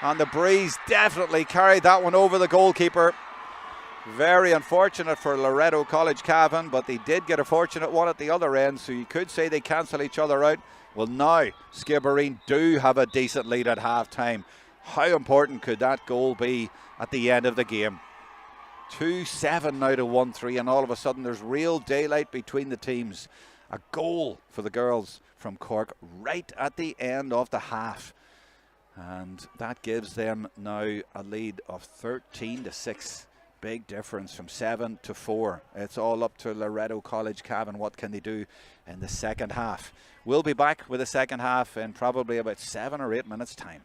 And the breeze definitely carried that one over the goalkeeper. Very unfortunate for Loreto College Cavan, but they did get a fortunate one at the other end, so you could say they cancel each other out. Well, now Skibbereen do have a decent lead at half-time. How important could that goal be at the end of the game? 2-7 now to 1-3, and all of a sudden there's real daylight between the teams. A goal for the girls from Cork right at the end of the half. And that gives them now a lead of 13-6. Big difference from 7-4. It's all up to Loreto College Cavan. What can they do in the second half? We'll be back with the second half in probably about 7 or 8 minutes' time.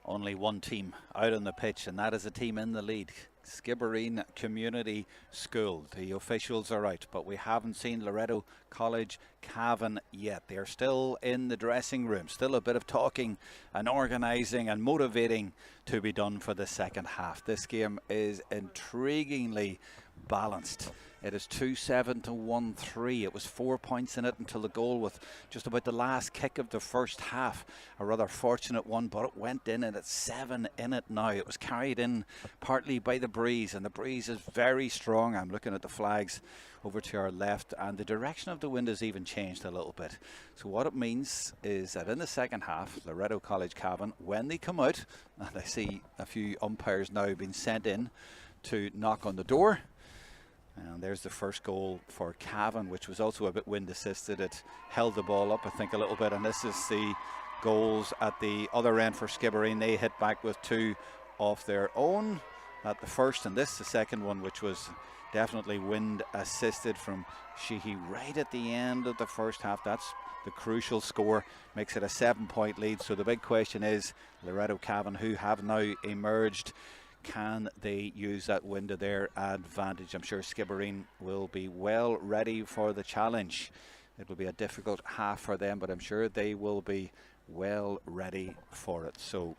Only one team out on the pitch, and that is a team in the lead. Skibbereen Community School. The officials are out, but we haven't seen Loreto College Cavan yet. They're still in the dressing room. Still a bit of talking and organising and motivating to be done for the second half. This game is intriguingly balanced. It is 2-7 to 1-3. It was 4 points in it until the goal with just about the last kick of the first half. A rather fortunate one, but it went in, and it's 7 in it now. It was carried in partly by the breeze, and the breeze is very strong. I'm looking at the flags over to our left, and the direction of the wind has even changed a little bit. So what it means is that in the second half, Loreto College Cavan, when they come out, and I see a few umpires now being sent in to knock on the door. And there's the first goal for Cavan, which was also a bit wind assisted. It held the ball up, I think, a little bit. And this is the goals at the other end for Skibbereen. They hit back with 2 of their own at the first, and this the second one, which was definitely wind assisted from Sheehy right at the end of the first half. That's the crucial score, makes it a 7-point lead. So the big question is, Loreto Cavan, who have now emerged, can they use that wind to their advantage? I'm sure Skibbereen will be well ready for the challenge. It will be a difficult half for them, but I'm sure they will be well ready for it. So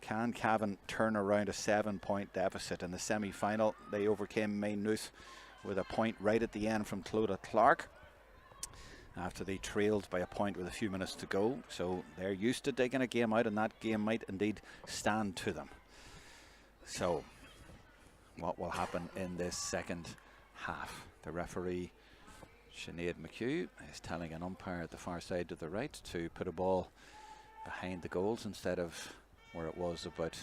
can Cavan turn around a 7-point deficit? In the semi-final, they overcame Maynooth with a point right at the end from Clodagh Clark after they trailed by a point with a few minutes to go. So they're used to digging a game out, and that game might indeed stand to them. So, what will happen in this second half? The referee, Sinead McHugh, is telling an umpire at the far side to the right to put a ball behind the goals instead of where it was about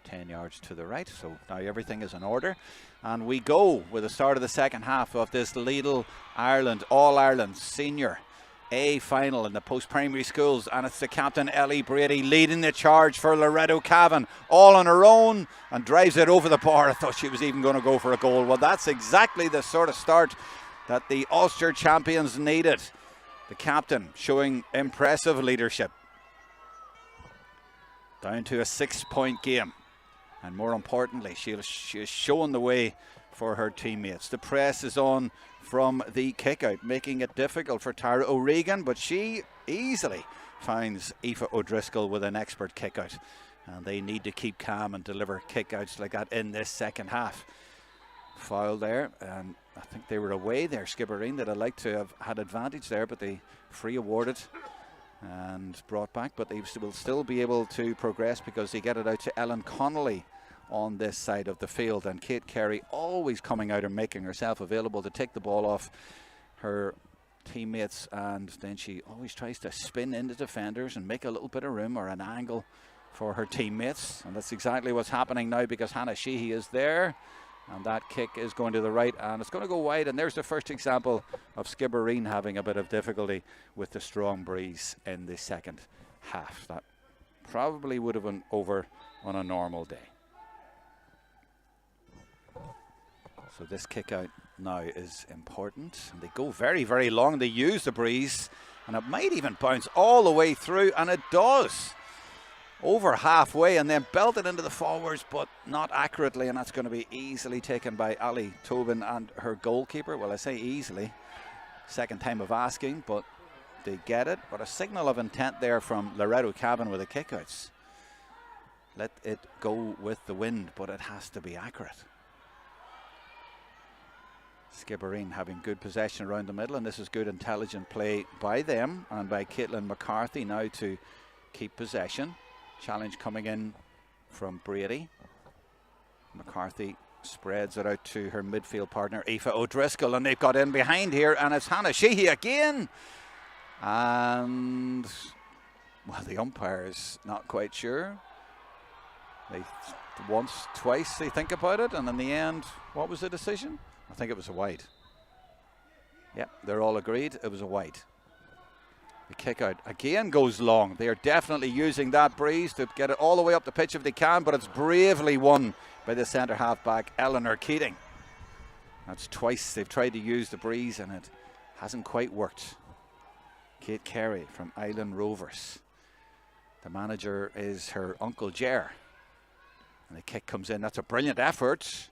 10 yards to the right. So now everything is in order. And we go with the start of the second half of this Lidl Ireland, All-Ireland Senior A final in the post-primary schools, and it's the captain Ellie Brady leading the charge for Loreto Cavan, all on her own, and drives it over the bar. I thought she was even going to go for a goal. Well, that's exactly the sort of start that the Ulster champions needed. The captain showing impressive leadership. Down to a 6-point game, and more importantly, she is showing the way for her teammates. The press is on from the kick out, making it difficult for Tara O'Regan, but she easily finds Aoife O'Driscoll with an expert kick out, and they need to keep calm and deliver kick outs like that in this second half. Foul there, and I think they were away there, Skibbereen. That I'd like to have had advantage there, but they free awarded and brought back, but they will still be able to progress because they get it out to Ellen Connolly on this side of the field, and Kate Carey always coming out and making herself available to take the ball off her teammates, and then she always tries to spin into defenders and make a little bit of room or an angle for her teammates, and that's exactly what's happening now because Hannah Sheehy is there, and that kick is going to the right, and it's going to go wide. And there's the first example of Skibbereen having a bit of difficulty with the strong breeze in the second half. That probably would have been over on a normal day. So this kick out now is important, and they go very, very long. They use the breeze, and it might even bounce all the way through, and it does. Over halfway, and then belted into the forwards, but not accurately, and that's going to be easily taken by Ali Tobin and her goalkeeper. Well, I say easily, second time of asking, but they get it. But a signal of intent there from Loreto Cavan with the kickouts. Let it go with the wind, but it has to be accurate. Skibbereen having good possession around the middle, and this is good intelligent play by them and by Caitlin McCarthy now to keep possession. Challenge coming in from Brady. McCarthy spreads it out to her midfield partner Aoife O'Driscoll, and they've got in behind here, and it's Hannah Sheehy again, and well, the umpire's not quite sure. They once, twice they think about it, and in the end, what was the decision? I think it was a wide. Yeah, they're all agreed it was a wide. The kick out again goes long. They are definitely using that breeze to get it all the way up the pitch if they can, but it's bravely won by the centre half back Eleanor Keating. That's twice they've tried to use the breeze and it hasn't quite worked. Kate Carey from Island Rovers The manager is her Uncle Jer. And the kick comes in. That's a brilliant effort.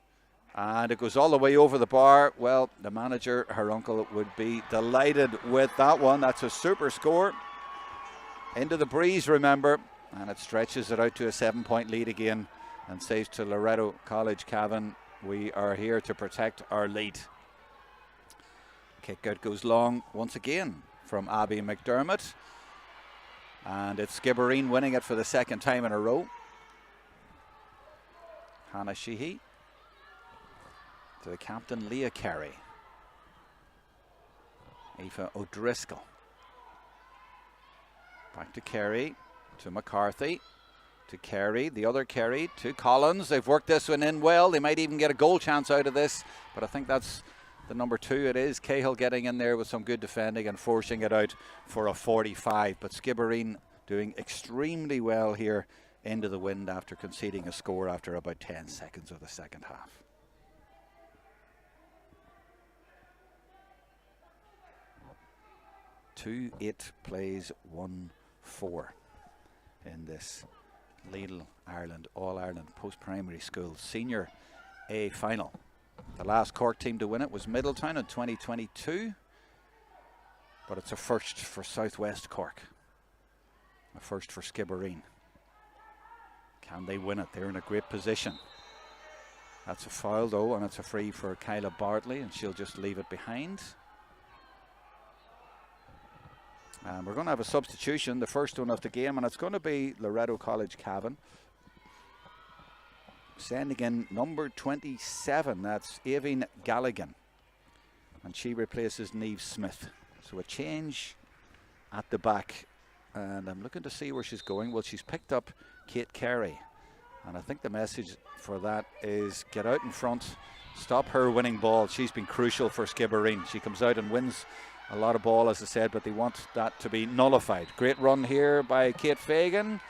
And it goes all the way over the bar. Well, the manager, her uncle, would be delighted with that one. That's a super score. Into the breeze, remember. And it stretches it out to a 7-point lead again and says to Loreto College Cavan, we are here to protect our lead. Kick out goes long once again from Abby McDermott. And it's Skibbereen winning it for the second time in a row. Hannah Sheehy to the captain, Leah Carey. Aoife O'Driscoll. Back to Carey, to McCarthy, to Carey, the other Carey, to Collins. They've worked this one in well. They might even get a goal chance out of this, but I think that's the number 2 it is. Cahill getting in there with some good defending and forcing it out for a 45. But Skibbereen doing extremely well here into the wind after conceding a score after about 10 seconds of the second half. Two 8 plays 1-4 in this Lidl Ireland All-Ireland Post-Primary School Senior A final. The last Cork team to win it was Middletown in 2022, but it's a first for Southwest Cork, a first for Skibbereen. Can they win it? They're in a great position. That's a foul though, and it's a free for Kyla Bartley, and she'll just leave it behind. And we're going to have a substitution, the first one of the game, and it's going to be Loreto College Cavan. Sending in number 27, that's Avine Galligan. And she replaces Niamh Smith. So a change at the back. And I'm looking to see where she's going. Well, she's picked up Kate Carey. And I think the message for that is get out in front, stop her winning ball. She's been crucial for Skibbereen. She comes out and wins a lot of ball, as I said, but they want that to be nullified. Great run here by Kate Fagan.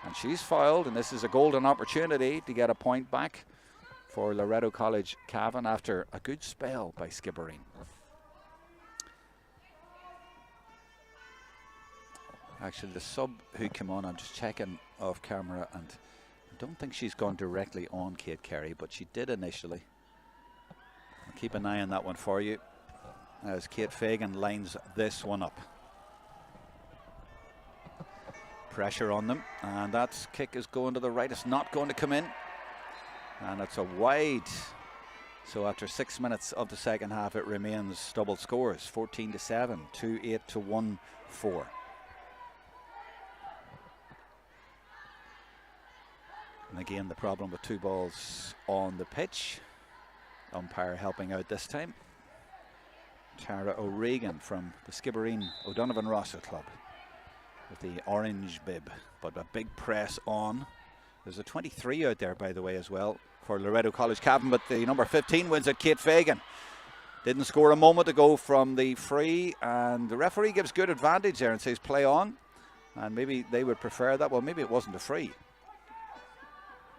And she's fouled, and this is a golden opportunity to get a point back for Loreto College Cavan after a good spell by Skibbereen. Actually, the sub who came on, I'm just checking off camera, and I don't think she's gone directly on Kate Carey, but she did initially. I'll keep an eye on that one for you as Kate Fagan lines this one up. Pressure on them, and that kick is going to the right. It's not going to come in, and it's a wide. So after 6 minutes of the second half, it remains double scores, 14-7, 2-8 to 1-4. And again, the problem with 2 balls on the pitch. Umpire helping out this time. Tara O'Regan from the Skibbereen O'Donovan Rossa Club with the orange bib, but a big press on. There's a 23 out there, by the way, as well for Loreto College Cavan, but the number 15 wins at Kate Fagan. Didn't score a moment ago from the free, and the referee gives good advantage there and says play on, and maybe they would prefer that. Well, maybe it wasn't a free,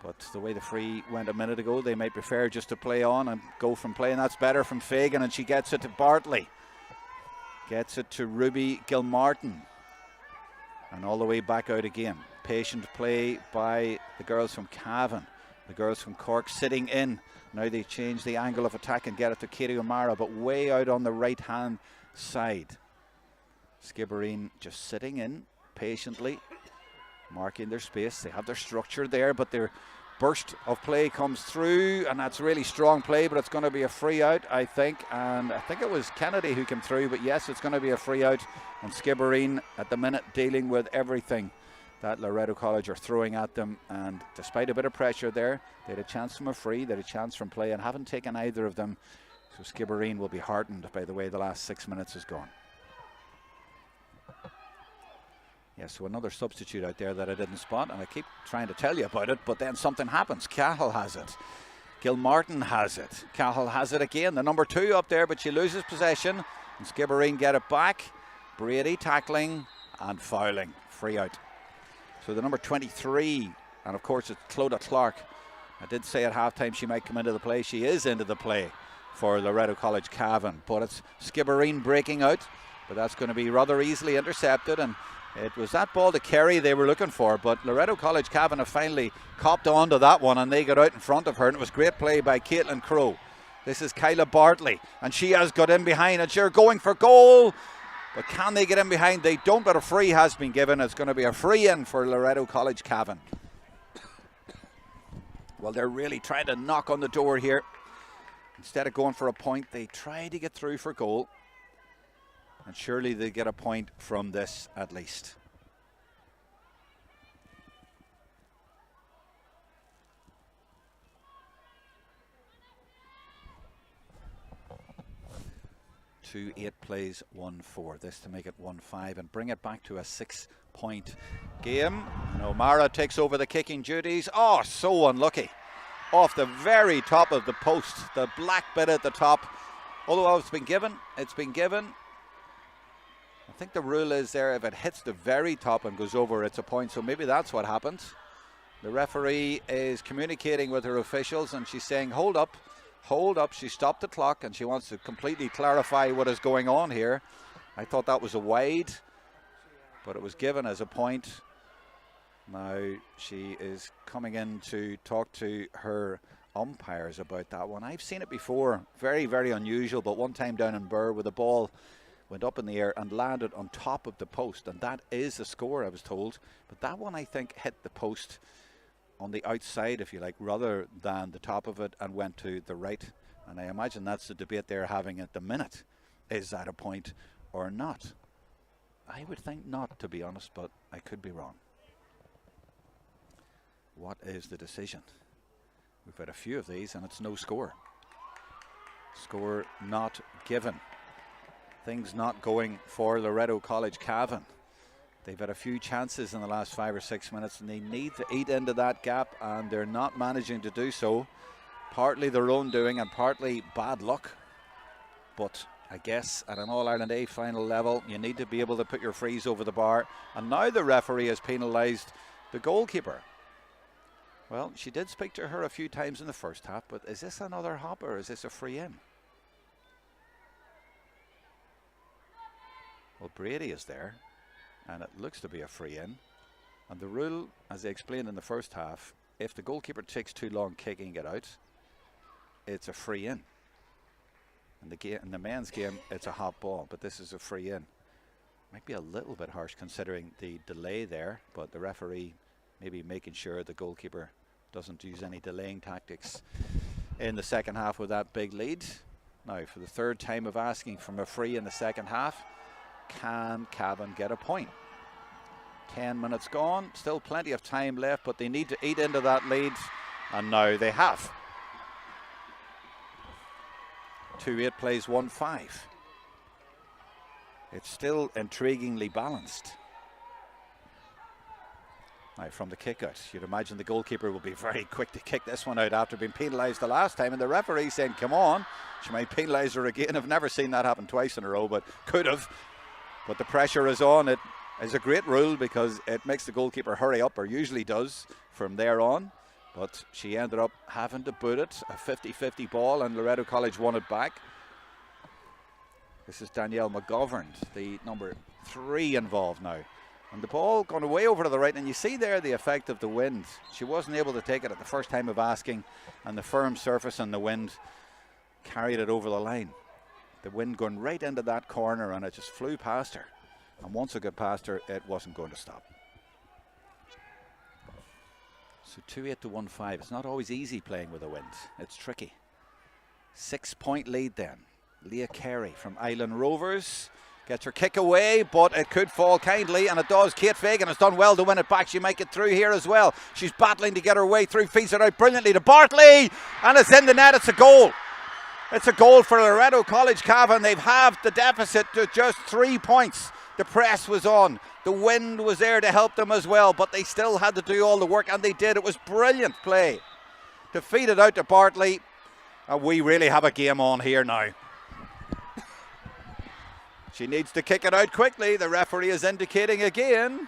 but the way the free went a minute ago, they might prefer just to play on and go from play, and that's better from Fagan, and she gets it to Bartley. Gets it to Ruby Gilmartin. And all the way back out again. Patient play by the girls from Cavan. The girls from Cork sitting in. Now they change the angle of attack and get it to Katie O'Mara, but way out on the right-hand side. Skibbereen just sitting in patiently, marking their space. They have their structure there, but their burst of play comes through, and that's really strong play, but it's going to be a free out, I think. And I think it was Kennedy who came through, but yes, it's going to be a free out. And Skibbereen at the minute dealing with everything that Loreto College are throwing at them, and despite a bit of pressure there, they had a chance from a free, they had a chance from play, and haven't taken either of them. So Skibbereen will be heartened by the way the last 6 minutes has gone. Yeah, so another substitute out there that I didn't spot, and I keep trying to tell you about it, but then something happens. Cahill has it. Gilmartin has it. Cahill has it again. The number 2 up there, but she loses possession, and Skibbereen get it back. Brady tackling and fouling. Free out. So the number 23, and of course it's Clodagh Clark. I did say at halftime she might come into the play. She is into the play for Loreto College Cavan, but it's Skibbereen breaking out, but that's going to be rather easily intercepted, and It was that ball to Kerry they were looking for, but Loreto College Cavan have finally copped onto that one and they got out in front of her, and it was great play by Caitlin Crowe. This is Kyla Bartley, and she has got in behind, and she's going for goal. But can they get in behind? They don't, but a free has been given. It's going to be a free in for Loreto College Cavan. Well, they're really trying to knock on the door here. Instead of going for a point, they try to get through for goal. And surely they get a point from this at least. Two 8 plays, 1-4. This to make it 1-5 and bring it back to a 6-point game. And O'Mara takes over the kicking duties. Oh, so unlucky. Off the very top of the post. The black bit at the top. Although it's been given. It's been given. I think the rule is there, if it hits the very top and goes over, it's a point. So maybe that's what happened. The referee is communicating with her officials and she's saying, hold up. Hold up. She stopped the clock and she wants to completely clarify what is going on here. I thought that was a wide, but it was given as a point. Now she is coming in to talk to her umpires about that one. I've seen it before. Very, very unusual, but one time down in Burr where the ball went up in the air and landed on top of the post, and that is the score, I was told. But that one, I think, hit the post on the outside, if you like, rather than the top of it, and went to the right. And I imagine that's the debate they're having at the minute. Is that a point or not? I would think not, to be honest, but I could be wrong. What is the decision? We've had a few of these and it's no score. Score not given. Things not going for Loreto College Cavan. They've had a few chances in the last 5 or 6 minutes and they need to eat into that gap, and they're not managing to do so. Partly their own doing and partly bad luck. But I guess at an All-Ireland A final level, you need to be able to put your frees over the bar. And now the referee has penalised the goalkeeper. Well, she did speak to her a few times in the first half, but is this another hop or is this a free in? Well, Brady is there, and it looks to be a free in. And the rule, as they explained in the first half, if the goalkeeper takes too long kicking it out, it's a free in. In the men's game, it's a hot ball, but this is a free in. Might be a little bit harsh considering the delay there, but the referee maybe making sure the goalkeeper doesn't use any delaying tactics in the second half with that big lead. Now, for the third time of asking from a free in the second half, can Cavan get a point? 10 minutes gone, still plenty of time left, but they need to eat into that lead, and now they have. 2-8 plays 1-5. It's still intriguingly balanced. Now from the kick out, you'd imagine the goalkeeper will be very quick to kick this one out after being penalised the last time, and the referee saying come on. She might penalise her again. I've never seen that happen twice in a row, but could have. But the pressure is on. It is a great rule because it makes the goalkeeper hurry up, or usually does from there on. But she ended up having to boot it, a 50-50 ball, and Loreto College won it back. This is Danielle McGovern, the number 3 involved now. And the ball going away over to the right, and you see there the effect of the wind. She wasn't able to take it at the first time of asking, and the firm surface and the wind carried it over the line. The wind going right into that corner, and it just flew past her. And once it got past her, it wasn't going to stop. So 2-8 to 1-5. It's not always easy playing with the wind. It's tricky. 6-point lead then. Leah Carey from Island Rovers gets her kick away, but it could fall kindly, and it does. Kate Fagan has done well to win it back. She might get through here as well. She's battling to get her way through, feeds it out brilliantly to Bartley, and it's in the net. It's a goal. It's a goal for Loreto College Cavan. They've halved the deficit to just 3 points. The press was on. The wind was there to help them as well, but they still had to do all the work, and they did. It was brilliant play to feed it out to Bartley, and we really have a game on here now. She needs to kick it out quickly. The referee is indicating again.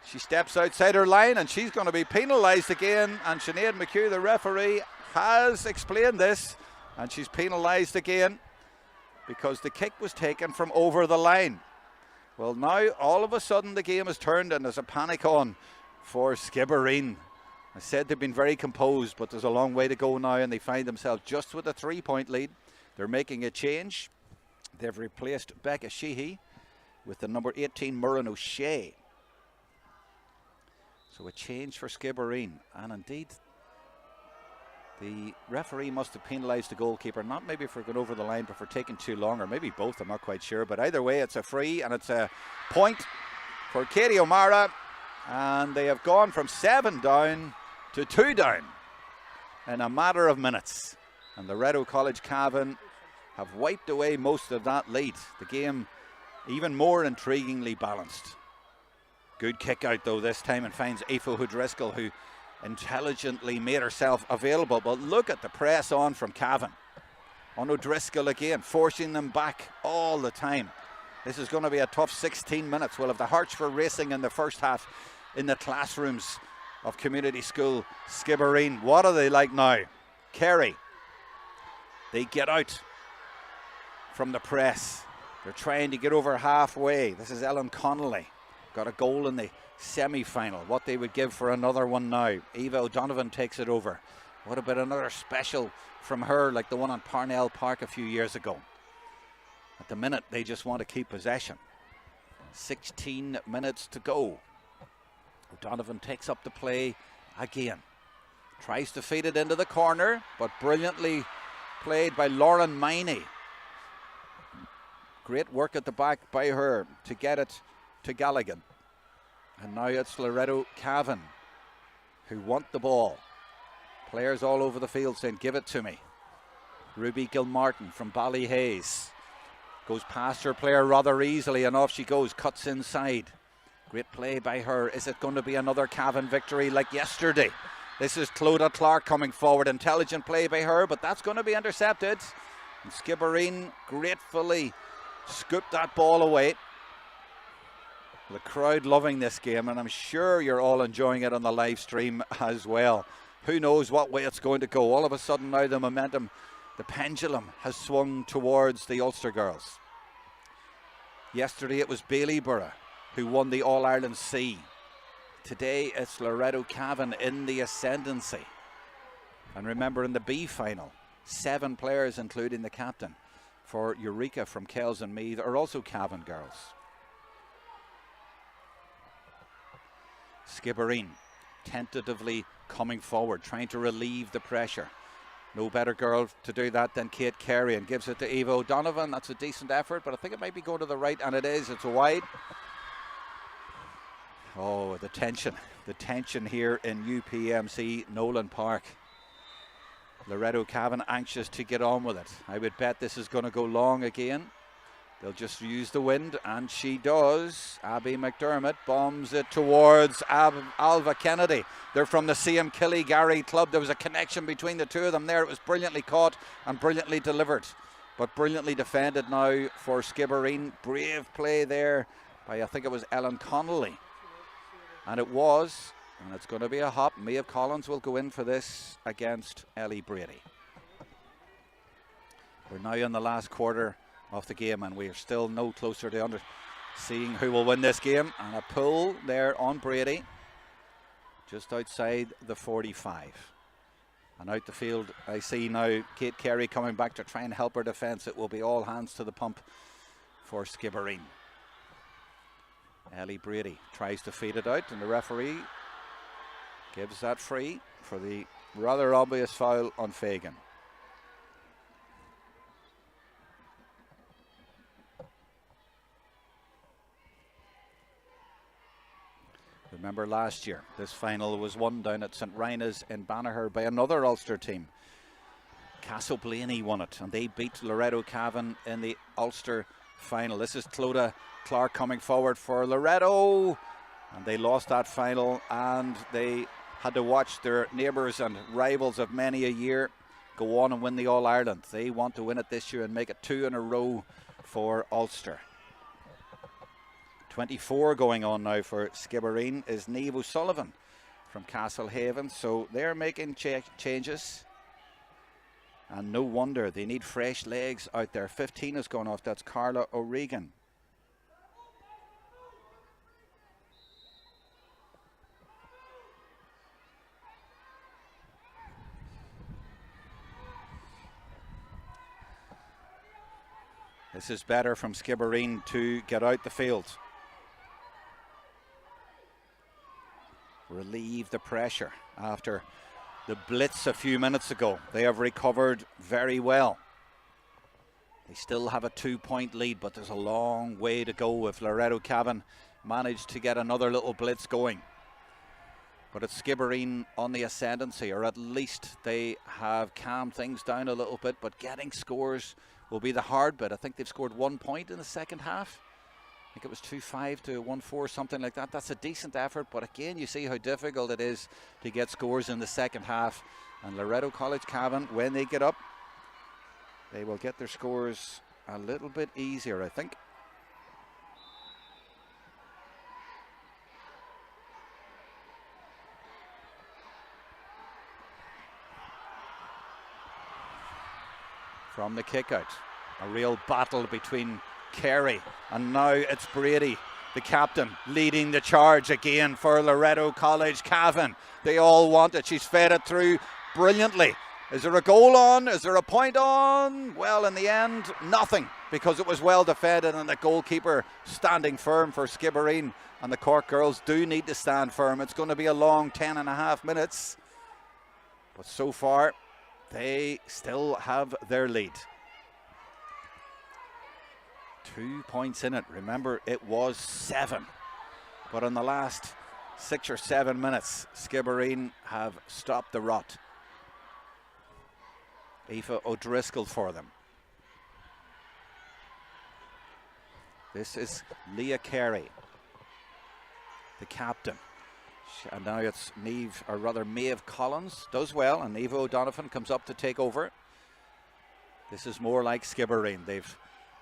She steps outside her line and she's going to be penalised again. And Sinead McHugh, the referee, has explained this. And she's penalised again because the kick was taken from over the line. Well, now all of a sudden the game has turned and there's a panic on for Skibbereen. I said they've been very composed, but there's a long way to go now, and they find themselves just with a 3-point lead. They're making a change. They've replaced Becca Sheehy with the number 18 Murren O'Shea. So a change for Skibbereen, and indeed the referee must have penalised the goalkeeper, not maybe for going over the line, but for taking too long, or maybe both, I'm not quite sure. But either way, it's a free, and it's a point for Katie O'Mara, and they have gone from 7 down to 2 down in a matter of minutes. And Loreto College Cavan have wiped away most of that lead. The game even more intriguingly balanced. Good kick out though this time, and finds Aoife O'Driscoll, who intelligently made herself available. But look at the press on from Cavan. On O'Driscoll again, forcing them back all the time. This is going to be a tough 16 minutes. We'll have the hearts were racing in the first half in the classrooms of community school Skibbereen. What are they like now? Kerry. They get out from the press. They're trying to get over halfway. This is Ellen Connolly. Got a goal in the semi-final. What they would give for another one now. Eva O'Donovan takes it over. What about another special from her, like the one on Parnell Park a few years ago? At the minute, they just want to keep possession. 16 minutes to go. O'Donovan takes up the play again. Tries to feed it into the corner, but brilliantly played by Lauren Miney. Great work at the back by her to get it to Galligan. And now it's Loreto Cavan who want the ball. Players all over the field saying, give it to me. Ruby Gilmartin from Ballyhaise goes past her player rather easily, and off she goes, cuts inside. Great play by her. Is it going to be another Cavan victory like yesterday? This is Clodagh Clark coming forward. Intelligent play by her, but that's going to be intercepted. And Skibbereen gratefully scooped that ball away. The crowd loving this game, and I'm sure you're all enjoying it on the live stream as well. Who knows what way it's going to go. All of a sudden now the momentum, the pendulum has swung towards the Ulster girls. Yesterday it was Baileyborough who won the All-Ireland C. Today it's Loreto Cavan in the ascendancy. And remember, in the B final, 7 players, including the captain, for Eureka from Kells and Meath, are also Cavan girls. Skibbereen tentatively coming forward, trying to relieve the pressure. No better girl to do that than Kate Carey, and gives it to Eva O'Donovan. That's a decent effort, but I think it might be going to the right, and it is. It's a wide. Oh, the tension here in UPMC Nowlan Park. Loreto Cavan anxious to get on with it. I would bet this is going to go long again. They'll just use the wind, and she does. Abby McDermott bombs it towards Alva Kennedy. They're from the same Killygarry club. There was a connection between the two of them there. It was brilliantly caught and brilliantly delivered, but brilliantly defended now for Skibbereen. Brave play there by, I think it was Ellen Connolly. And it was, and it's going to be a hop. Maeve Collins will go in for this against Ellie Brady. We're now in the last quarter of the game, and we are still no closer to seeing who will win this game. And a pull there on Brady, just outside the 45. And out the field, I see now Kate Carey coming back to try and help her defence. It will be all hands to the pump for Skibbereen. Ellie Brady tries to feed it out, and the referee gives that free for the rather obvious foul on Fagan. Remember last year, this final was won down at St Rina's in Banagher by another Ulster team. Castleblaney won it, and they beat Loreto Cavan in the Ulster final. This is Clodagh Clark coming forward for Loreto, and they lost that final, and they had to watch their neighbours and rivals of many a year go on and win the All-Ireland. They want to win it this year and make it 2 in a row for Ulster. 24 going on now for Skibbereen is Niamh O'Sullivan from Castlehaven, so they're making changes, and no wonder they need fresh legs out there. 15 has gone off. That's Carla O'Regan. This is better from Skibbereen to get out the field. Relieve the pressure after the blitz a few minutes ago. They have recovered very well. They still have a 2-point lead, but there's a long way to go if Loreto Cavan manage to get another little blitz going. But it's Skibbereen on the ascendancy, or at least they have calmed things down a little bit, but getting scores will be the hard bit. I think they've scored 1 point in the second half. I think it was 2-5 to 1-4, something like that. That's a decent effort, but again, you see how difficult it is to get scores in the second half. And Loreto College Cavan, when they get up, they will get their scores a little bit easier, I think. From the kick out, a real battle between Carey, and now it's Brady, the captain, leading the charge again for Loreto College Cavan. They all want it. She's fed it through brilliantly. Is there a goal on? Is there a point on? Well, in the end, nothing, because it was well defended, and the goalkeeper standing firm for Skibbereen. And the Cork girls do need to stand firm. It's going to be a long 10.5 minutes, but so far they still have their lead. 2 points in it. Remember, it was 7. But in the last 6 or 7 minutes, Skibbereen have stopped the rot. Aoife O'Driscoll for them. This is Leah Carey, the captain. And now it's Maeve Collins does well, and Eva O'Donovan comes up to take over. This is more like Skibbereen. They've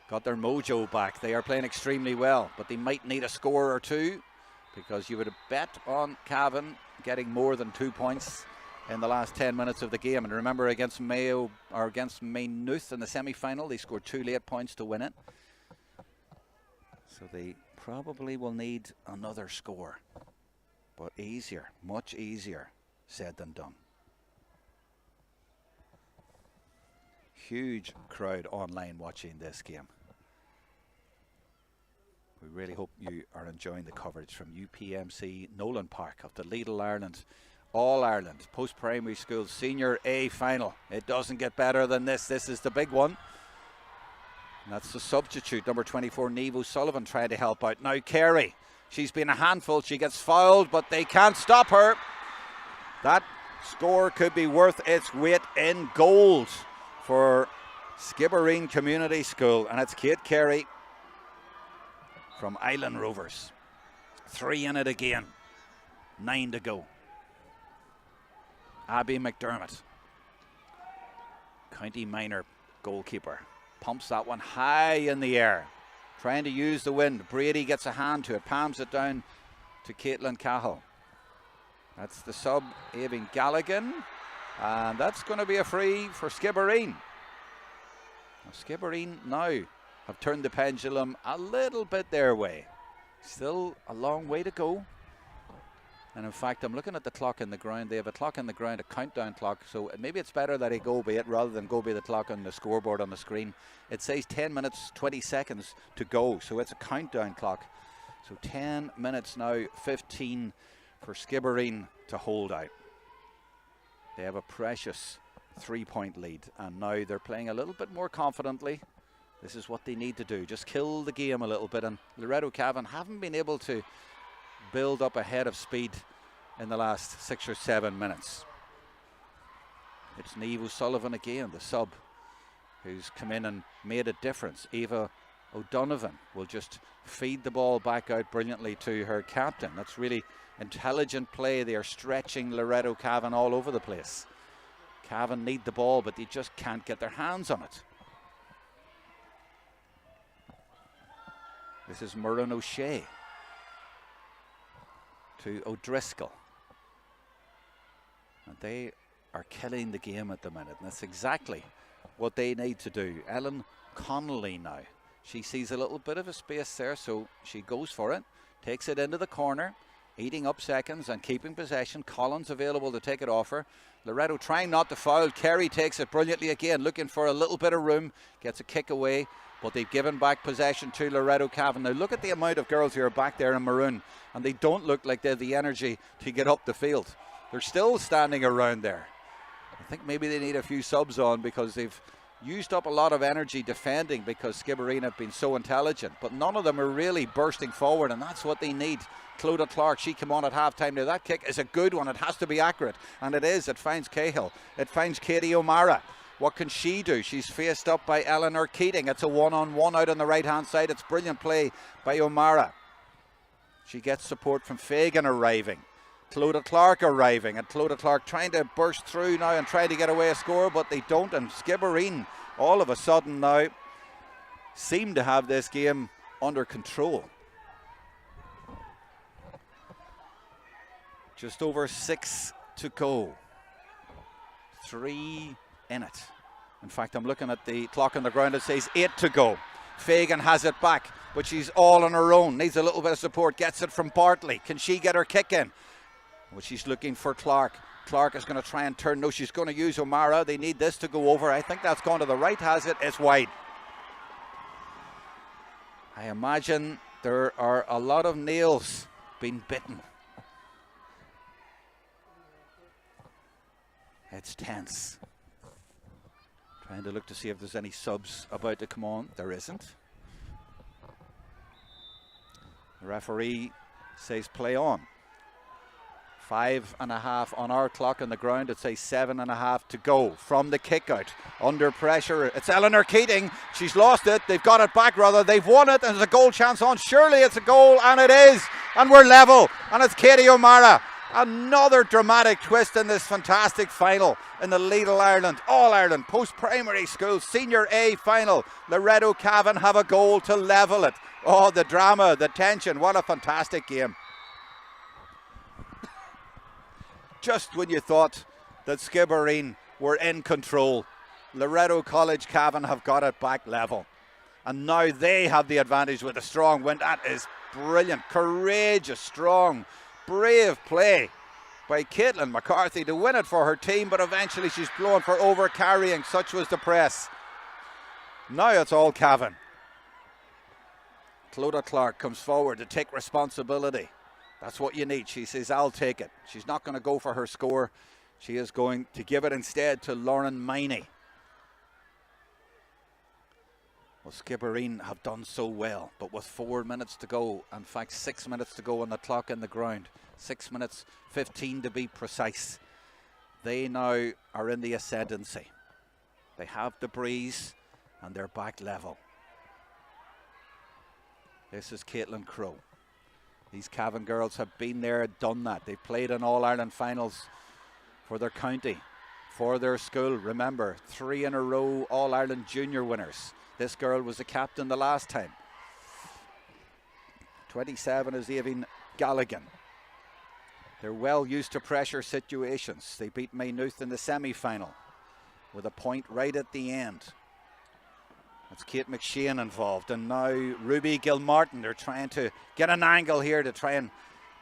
got their mojo back. They are playing extremely well, but they might need a score or two, because you would have bet on Cavan getting more than 2 points in the last 10 minutes of the game. And remember, against Maynooth in the semi-final, they scored 2 late points to win it. So they probably will need another score. But easier, much easier said than done. Huge crowd online watching this game. We really hope you are enjoying the coverage from UPMC Nowlan Park of the Lidl Ireland All-Ireland Post-Primary School Senior A Final. It doesn't get better than this. This is the big one. And that's the substitute, number 24, Niamh O'Sullivan, trying to help out. Now Carey. She's been a handful. She gets fouled, but they can't stop her. That score could be worth its weight in gold for Skibbereen Community School. And it's Kate Carey from Island Rovers. 3 in it again. 9 to go. Abby McDermott, County Minor goalkeeper, pumps that one high in the air, trying to use the wind. Brady gets a hand to it, palms it down to Caitlin Cahill. That's the sub, Aoibhinn Galligan, and that's going to be a free for Skibbereen. Now, Skibbereen now have turned the pendulum a little bit their way. Still a long way to go. And in fact, I'm looking at the clock in the ground. They have a clock in the ground, a countdown clock. So maybe it's better that I go by it rather than go by the clock on the scoreboard on the screen. It says 10 minutes, 20 seconds to go. So it's a countdown clock. So 10 minutes now, 15 for Skibbereen to hold out. They have a precious 3-point lead. And now they're playing a little bit more confidently. This is what they need to do. Just kill the game a little bit. And Loreto Cavan haven't been able to build up a head of speed in the last 6 or 7 minutes. It's Niamh O'Sullivan again, the sub, who's come in and made a difference. Eva O'Donovan will just feed the ball back out brilliantly to her captain. That's really intelligent play. They are stretching Loreto Cavan all over the place. Cavan need the ball, but they just can't get their hands on it. This is Murren O'Shea to O'Driscoll. And they are killing the game at the minute. And that's exactly what they need to do. Ellen Connolly now. She sees a little bit of a space there, so she goes for it. Takes it into the corner. eating up seconds and keeping possession. Collins available to take it off her. Loreto trying not to foul. Kerry takes it brilliantly again, looking for a little bit of room. Gets a kick away, but they've given back possession to Loreto Cavan. Now look at the amount of girls who are back there in maroon, and they don't look like they have the energy to get up the field. They're still standing around there. I think maybe they need a few subs on because they've used up a lot of energy defending because Skibbereen have been so intelligent, but none of them are really bursting forward, and that's what they need. Clodagh Clark, she came on at half-time. Now that kick is a good one. It has to be accurate, and it is. It finds Cahill. It finds Katie O'Mara. What can she do? She's faced up by Eleanor Keating. It's a one-on-one out on the right-hand side. It's brilliant play by O'Mara. She gets support from Fagan arriving. Clodagh Clark arriving, and Clodagh Clark trying to burst through now and try to get away a score, but they don't. And Skibbereen all of a sudden now seem to have this game under control. Just over 6 to go. 3 in it. In fact, I'm looking at the clock on the ground. It says 8 to go. Fagan has it back, but she's all on her own. Needs a little bit of support. Gets it from Bartley. Can she get her kick in? Well, she's looking for Clark. Clark is going to try and turn. No, she's going to use O'Mara. They need this to go over. I think that's gone to the right. Has it? It's wide. I imagine there are a lot of nails being bitten. It's tense. Trying to look to see if there's any subs about to come on. There isn't. The referee says play on. 5.5 on our clock on the ground. It says 7.5 to go from the kick out. Under pressure. It's Eleanor Keating. She's lost it. They've got it back rather. They've won it, and there's a goal chance on. Surely it's a goal, and it is. And we're level. And it's Katie O'Mara. Another dramatic twist in this fantastic final in the Lidl Ireland, All-Ireland Post-Primary School Senior A final. Loreto Cavan have a goal to level it. Oh, the drama, the tension, what a fantastic game. Just when you thought that Skibbereen were in control, Loreto College Cavan have got it back level. And now they have the advantage with a strong win. That is brilliant, courageous, strong, brave play by Caitlin McCarthy to win it for her team, but eventually she's blown for over-carrying. Such was the press. Now it's all Cavan. Clodagh Clark comes forward to take responsibility. That's what you need. She says, I'll take it. She's not going to go for her score. She is going to give it instead to Lauren Miney. Well, Skibbereen have done so well, but with 4 minutes to go, in fact 6 minutes to go on the clock in the ground, 6 minutes 15 to be precise, they now are in the ascendancy. They have the breeze and they're back level. This is Caitlin Crowe. These Cavan girls have been there, done that. They played in All-Ireland finals for their county, for their school. Remember, 3 in a row All-Ireland junior winners. This girl was the captain the last time. 27 is Aoibhinn Galligan. They're well used to pressure situations. They beat Maynooth in the semi-final with a point right at the end. That's Kate McShane involved, and now Ruby Gilmartin. They're trying to get an angle here to try and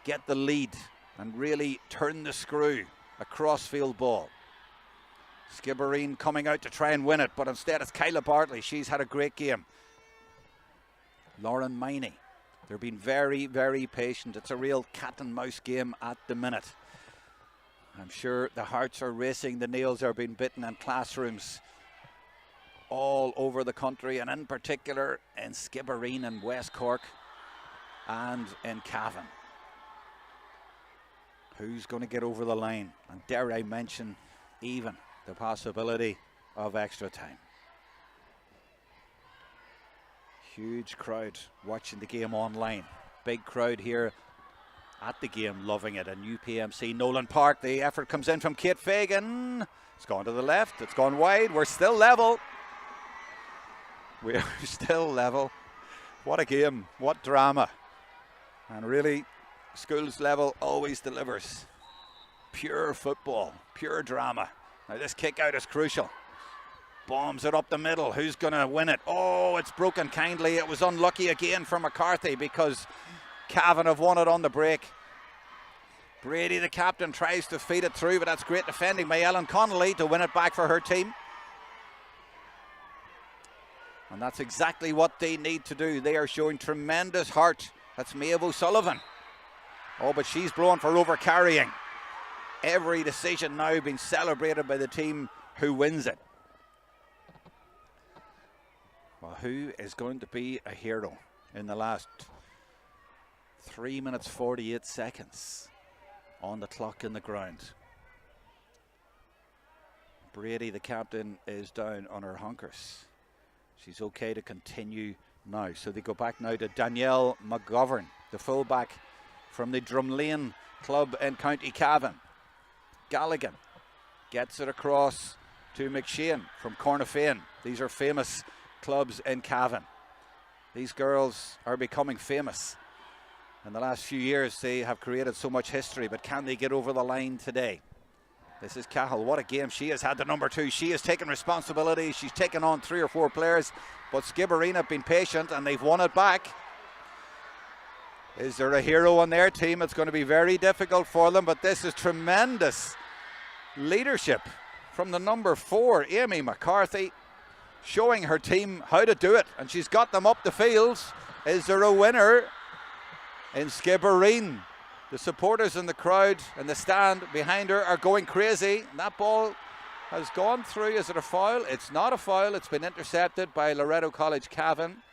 get the lead and really turn the screw. A crossfield ball. Skibbereen coming out to try and win it, but instead it's Kyla Bartley. She's had a great game. Lauren Miney. They're being very, very patient. It's a real cat and mouse game at the minute. I'm sure the hearts are racing, the nails are being bitten in classrooms all over the country, and in particular in Skibbereen and West Cork and in Cavan. Who's going to get over the line? And dare I mention even the possibility of extra time. Huge crowd watching the game online. Big crowd here at the game loving it. And UPMC Nowlan Park, the effort comes in from Kate Fagan. It's gone to the left, it's gone wide. We're still level. We're still level. What a game, what drama. And really, schools level always delivers. Pure football, pure drama. Now this kick out is crucial. Bombs it up the middle. Who's going to win it? Oh, it's broken kindly. It was unlucky again for McCarthy because Cavan have won it on the break. Brady, the captain, tries to feed it through, but that's great defending by Ellen Connolly to win it back for her team. And that's exactly what they need to do. They are showing tremendous heart. That's Maeve O'Sullivan. Oh, but she's blown for over-carrying. Every decision now being celebrated by the team who wins it. Well, who is going to be a hero in the last 3 minutes 48 seconds on the clock in the ground? Brady, the captain, is down on her hunkers. She's okay to continue now. So they go back now to Danielle McGovern, the fullback from the Drumlane club in County Cavan. Galligan gets it across to McShane from Cornafane. These are famous clubs in Cavan. These girls are becoming famous. In the last few years they have created so much history, but can they get over the line today? This is Cahill. What a game she has had, the number 2. She has taken responsibility. She's taken on 3 or 4 players, but Skibbereen have been patient and they've won it back. Is there a hero on their team? It's going to be very difficult for them, but this is tremendous leadership from the number 4, Amy McCarthy, showing her team how to do it, and she's got them up the field. Is there a winner in Skibbereen? The supporters in the crowd and the stand behind her are going crazy. That ball has gone through. Is it a foul? It's not a foul. It's been intercepted by Loreto College Cavan,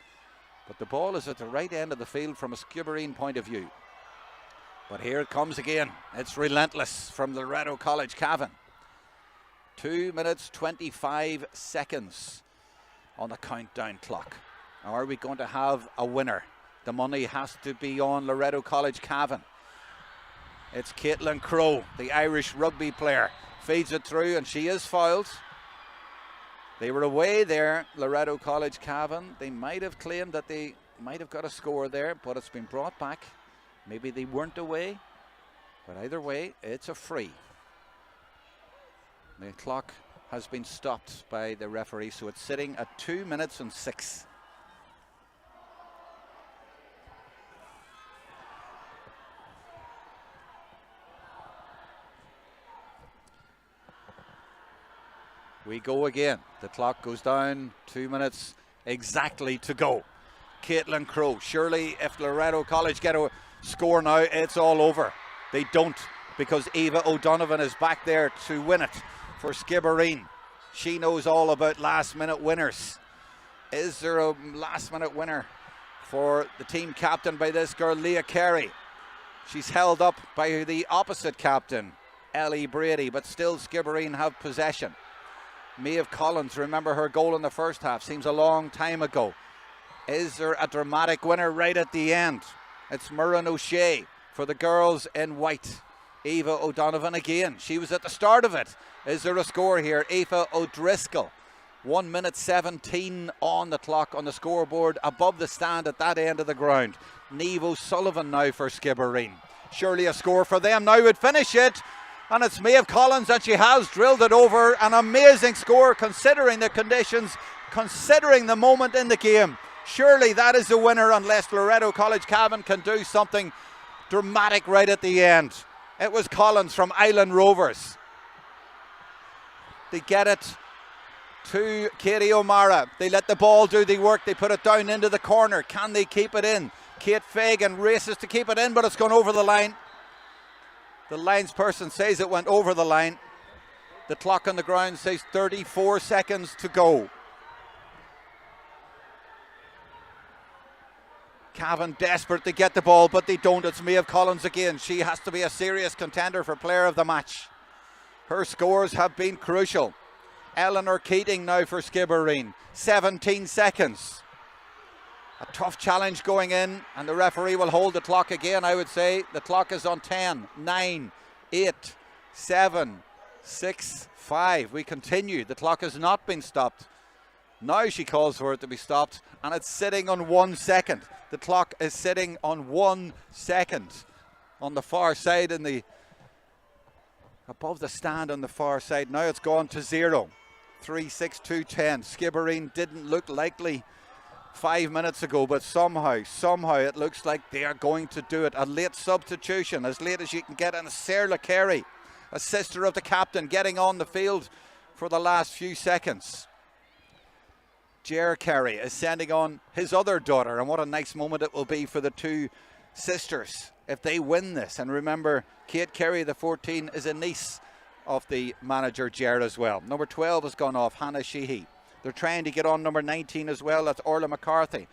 but the ball is at the right end of the field from a Skibbereen point of view. But here it comes again. It's relentless from Loreto College Cavan. 2 minutes 25 seconds on the countdown clock. Now, are we going to have a winner? The money has to be on Loreto College Cavan. It's Caitlin Crowe, the Irish rugby player, feeds it through and she is fouled. They were away there, Loreto College Cavan. They might have claimed that they might have got a score there, but it's been brought back. Maybe they weren't away, but either way, it's a free. The clock has been stopped by the referee, so it's sitting at 2 minutes and 6. We go again. The clock goes down. 2 minutes exactly to go. Caitlin Crowe. Surely if Loreto College get a score now, it's all over. They don't, because Eva O'Donovan is back there to win it for Skibbereen. She knows all about last minute winners. Is there a last minute winner for the team captain by this girl, Leah Carey? She's held up by the opposite captain, Ellie Brady, but still Skibbereen have possession. Maeve Collins, remember her goal in the first half, seems a long time ago. Is there a dramatic winner right at the end? It's Murren O'Shea for the girls in white. Eva O'Donovan again, she was at the start of it. Is there a score here? Aoife O'Driscoll. 1 minute 17 on the clock on the scoreboard above the stand at that end of the ground. Niamh O'Sullivan now for Skibbereen. Surely a score for them now would finish it. And it's Maeve Collins, and she has drilled it over. An amazing score considering the conditions, considering the moment in the game. Surely that is the winner, unless Loreto College Cavan can do something dramatic right at the end. It was Collins from Island Rovers. They get it to Katie O'Mara. They let the ball do the work. They put it down into the corner. Can they keep it in? Kate Fagan races to keep it in, but it's gone over the line. The linesperson says it went over the line. The clock on the ground says 34 seconds to go. Cavan desperate to get the ball, but they don't. It's Maeve Collins again. She has to be a serious contender for player of the match. Her scores have been crucial. Eleanor Keating now for Skibbereen. 17 seconds. A tough challenge going in, and the referee will hold the clock again, I would say. The clock is on 10, 9, 8, 7, 6, 5. We continue. The clock has not been stopped. Now she calls for it to be stopped, and it's sitting on 1 second. The clock is sitting on 1 second on the far side, in the above the stand on the far side. Now it's gone to 0. 3, 6, 2, 10. Skibbereen didn't look likely 5 minutes ago, but somehow it looks like they are going to do it. A late substitution, as late as you can get, and Sarah Carey, a sister of the captain, getting on the field for the last few seconds. Jer Carey is sending on his other daughter, and what a nice moment it will be for the two sisters if they win this. And remember, Kate Carey, the 14, is a niece of the manager Jer as well. Number 12 has gone off, Hannah Sheehy. They're trying to get on number 19 as well, that's Orla McCarthy.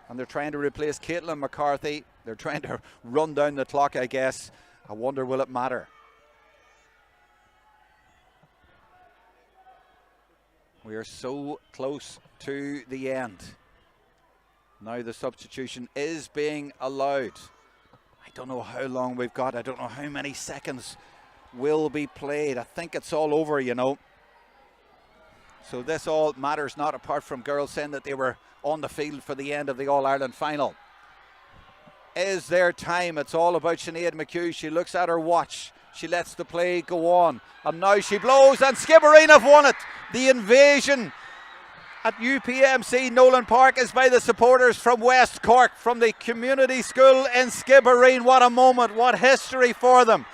And they're trying to replace Caitlin McCarthy. They're trying to run down the clock, I guess. I wonder, will it matter? We are so close to the end. Now the substitution is being allowed. I don't know how long we've got. I don't know how many seconds will be played. I think it's all over, you know. So this all matters not, apart from girls saying that they were on the field for the end of the All-Ireland final. Is there time? It's all about Sinead McHugh. She looks at her watch. She lets the play go on. And now she blows, and Skibbereen have won it. The invasion at UPMC Nowlan Park is by the supporters from West Cork, from the community school in Skibbereen. What a moment, what history for them.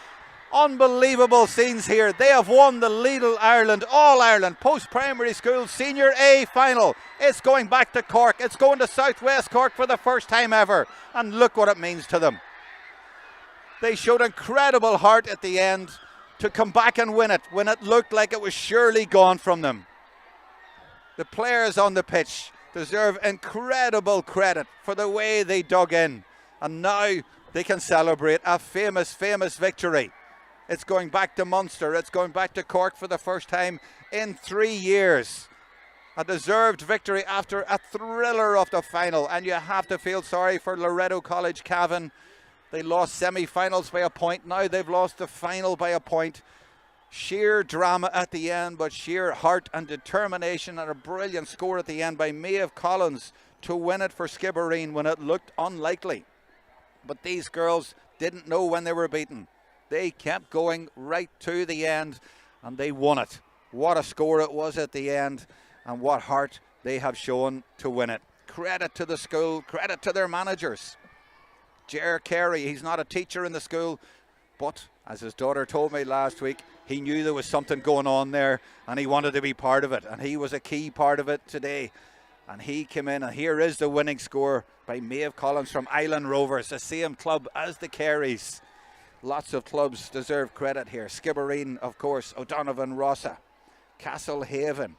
Unbelievable scenes here. They have won the Lidl Ireland All-Ireland Post-Primary School Senior A final. It's going back to Cork. It's going to Southwest Cork for the first time ever. And look what it means to them. They showed incredible heart at the end to come back and win it when it looked like it was surely gone from them. The players on the pitch deserve incredible credit for the way they dug in. And now they can celebrate a famous, famous victory. It's going back to Munster. It's going back to Cork for the first time in 3 years. A deserved victory after a thriller of the final. And you have to feel sorry for Loreto College Cavan. They lost semi-finals by a point. Now they've lost the final by a point. Sheer drama at the end, but sheer heart and determination, and a brilliant score at the end by Maeve Collins to win it for Skibbereen when it looked unlikely. But these girls didn't know when they were beaten. They kept going right to the end, and they won it. What a score it was at the end, and what heart they have shown to win it. Credit to the school, credit to their managers. Jer Carey, he's not a teacher in the school, but as his daughter told me last week, he knew there was something going on there, and he wanted to be part of it, and he was a key part of it today. And he came in, and here is the winning score by Maeve Collins from Island Rovers, the same club as the Careys. Lots of clubs deserve credit here. Skibbereen, of course, O'Donovan Rossa, Castlehaven,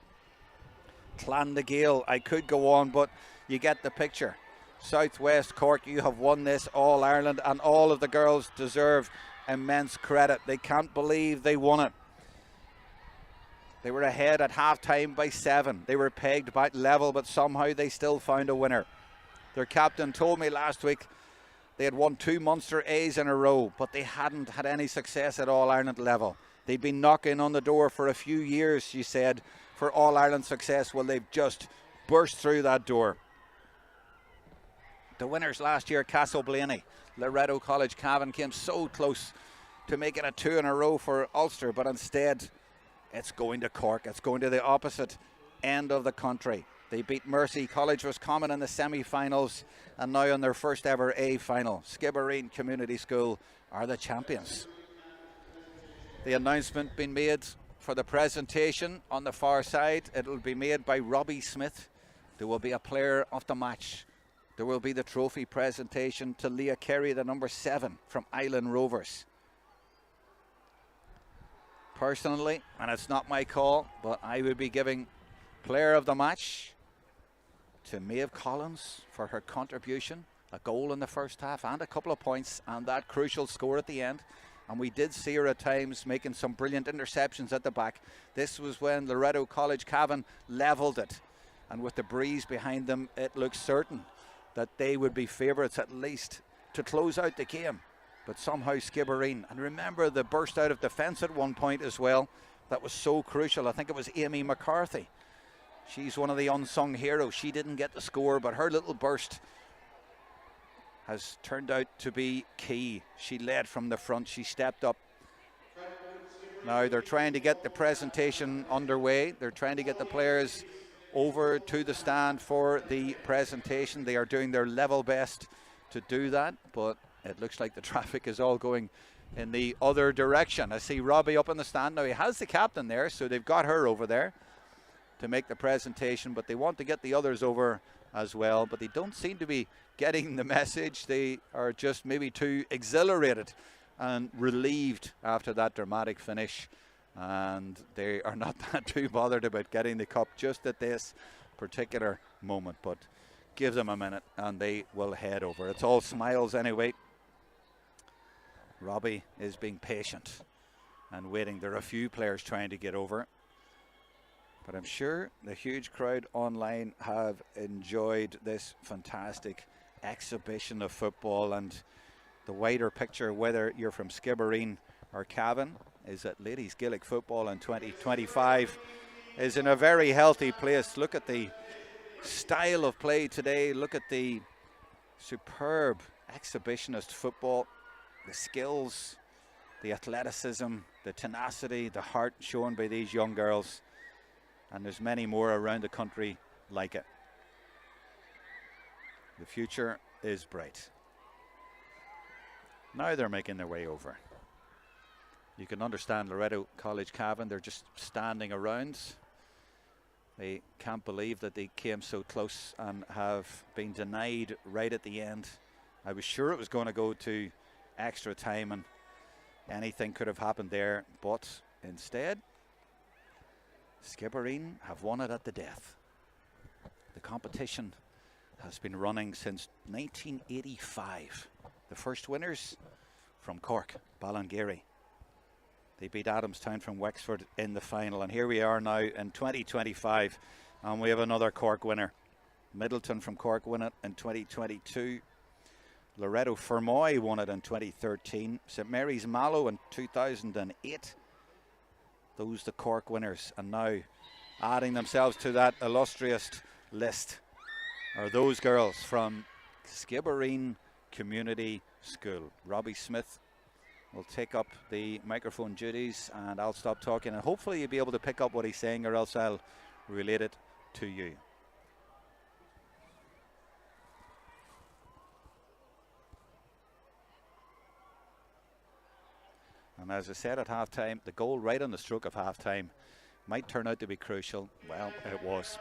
Clondegale. I could go on, but you get the picture. Southwest Cork, you have won this All-Ireland, and all of the girls deserve immense credit. They can't believe they won it. They were ahead at half-time by 7. They were pegged back level, but somehow they still found a winner. Their captain told me last week they had won 2 Munster A's in a row, but they hadn't had any success at All-Ireland level. They'd been knocking on the door for a few years, she said, for All-Ireland success. Well, they've just burst through that door. The winners last year, Castleblaney, Loreto College Cavan, came so close to making it 2 in a row for Ulster, but instead it's going to Cork. It's going to the opposite end of the country. They beat Mercy College Roscommon in the semi-finals, and now in their first ever A final. Skibbereen Community School are the champions. The announcement being made for the presentation on the far side. It will be made by Robbie Smith. There will be a player of the match. There will be the trophy presentation to Leah Carey, the number 7 from Island Rovers. Personally, and it's not my call, but I would be giving player of the match to Maeve Collins for her contribution, a goal in the first half and a couple of points, and that crucial score at the end. And we did see her at times making some brilliant interceptions at the back. This was when Loreto College Cavan levelled it, and with the breeze behind them, it looks certain that they would be favourites at least to close out the game. But somehow Skibbereen, and remember the burst out of defence at one point as well, that was so crucial. I think it was Amy McCarthy. She's one of the unsung heroes. She didn't get the score, but her little burst has turned out to be key. She led from the front. She stepped up. Now they're trying to get the presentation underway. They're trying to get the players over to the stand for the presentation. They are doing their level best to do that, but it looks like the traffic is all going in the other direction. I see Robbie up in the stand now. He has the captain there, so they've got her over there to make the presentation, but they want to get the others over as well, but they don't seem to be getting the message. They are just maybe too exhilarated and relieved after that dramatic finish, and they are not that too bothered about getting the cup just at this particular moment. But give them a minute and they will head over. It's all smiles anyway. Robbie is being patient and waiting. There are a few players trying to get over, but I'm sure the huge crowd online have enjoyed this fantastic exhibition of football. And the wider picture, whether you're from Skibbereen or Cavan, is that ladies Gaelic football in 2025 is in a very healthy place. Look at the style of play today. Look at the superb exhibitionist football, the skills, the athleticism, the tenacity, the heart shown by these young girls. And there's many more around the country like it. The future is bright. Now they're making their way over. You can understand Loreto College Cavan, they're just standing around. They can't believe that they came so close and have been denied right at the end. I was sure it was going to go to extra time and anything could have happened there, but instead Skibbereen have won it at the death. The competition has been running since 1985. The first winners from Cork, Ballingeary. They beat Adamstown from Wexford in the final, and here we are now in 2025 and we have another Cork winner. Middleton from Cork won it in 2022. Loreto Fermoy won it in 2013. St Mary's Mallow in 2008. Those the Cork winners, and now adding themselves to that illustrious list are those girls from Skibbereen Community School. Robbie Smith will take up the microphone duties and I'll stop talking, and hopefully you'll be able to pick up what he's saying, or else I'll relate it to you. And as I said at halftime, the goal right on the stroke of halftime might turn out to be crucial. Well, it was.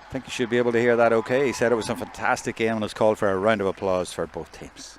I think you should be able to hear that okay. He said it was a fantastic game and has called for a round of applause for both teams.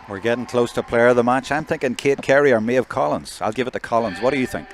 We're getting close to player of the match. I'm thinking Kate Carey or Maeve Collins. I'll give it to Collins. What do you think?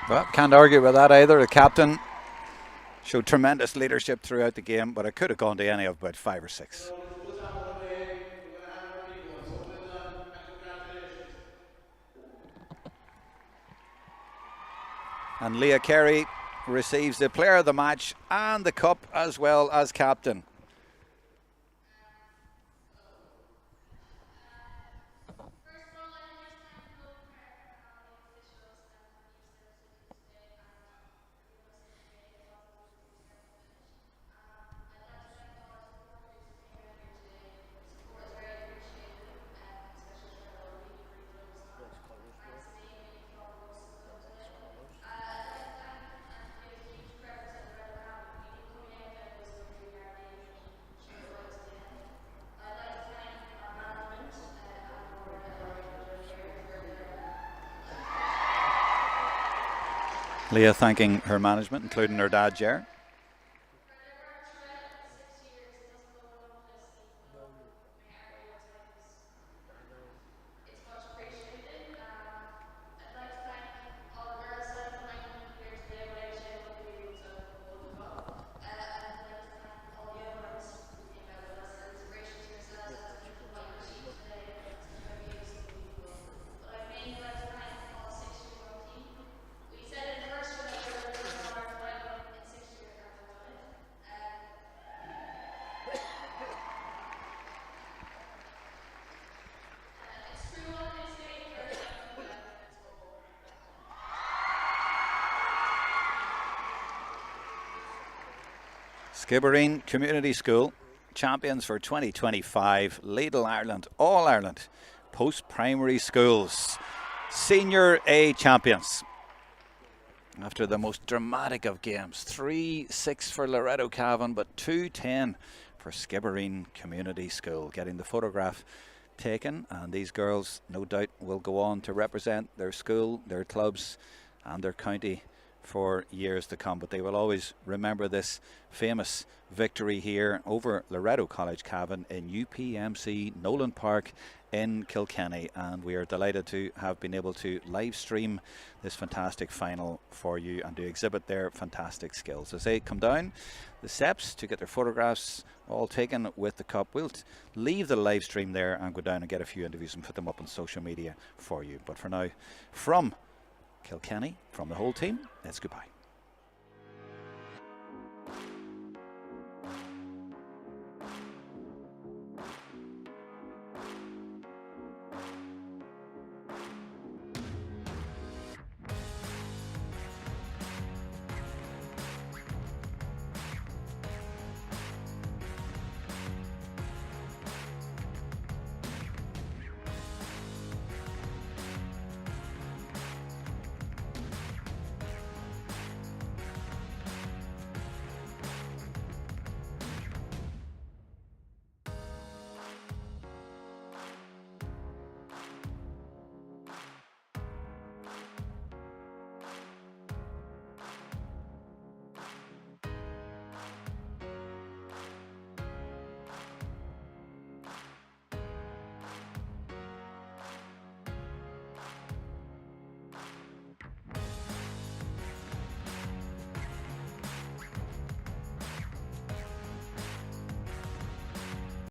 Well, can't argue with that either. The captain showed tremendous leadership throughout the game, but it could have gone to any of about 5 or 6. And Leah Carey receives the player of the match and the cup as well as captain. Leah thanking her management, including her dad, Jer. Skibbereen Community School, champions for 2025, Lidl Ireland, All Ireland, post-primary schools, Senior A champions. After the most dramatic of games, 3-6 for Loreto Cavan, but 2-10 for Skibbereen Community School. Getting the photograph taken, and these girls no doubt will go on to represent their school, their clubs and their county for years to come, but they will always remember this famous victory here over Loreto College Cavan in UPMC Nowlan Park in Kilkenny, and we are delighted to have been able to live stream this fantastic final for you and to exhibit their fantastic skills as they come down the steps to get their photographs all taken with the cup. We'll leave the live stream there and go down and get a few interviews and put them up on social media for you, but for now, from Kilkenny, from the whole team, it's goodbye.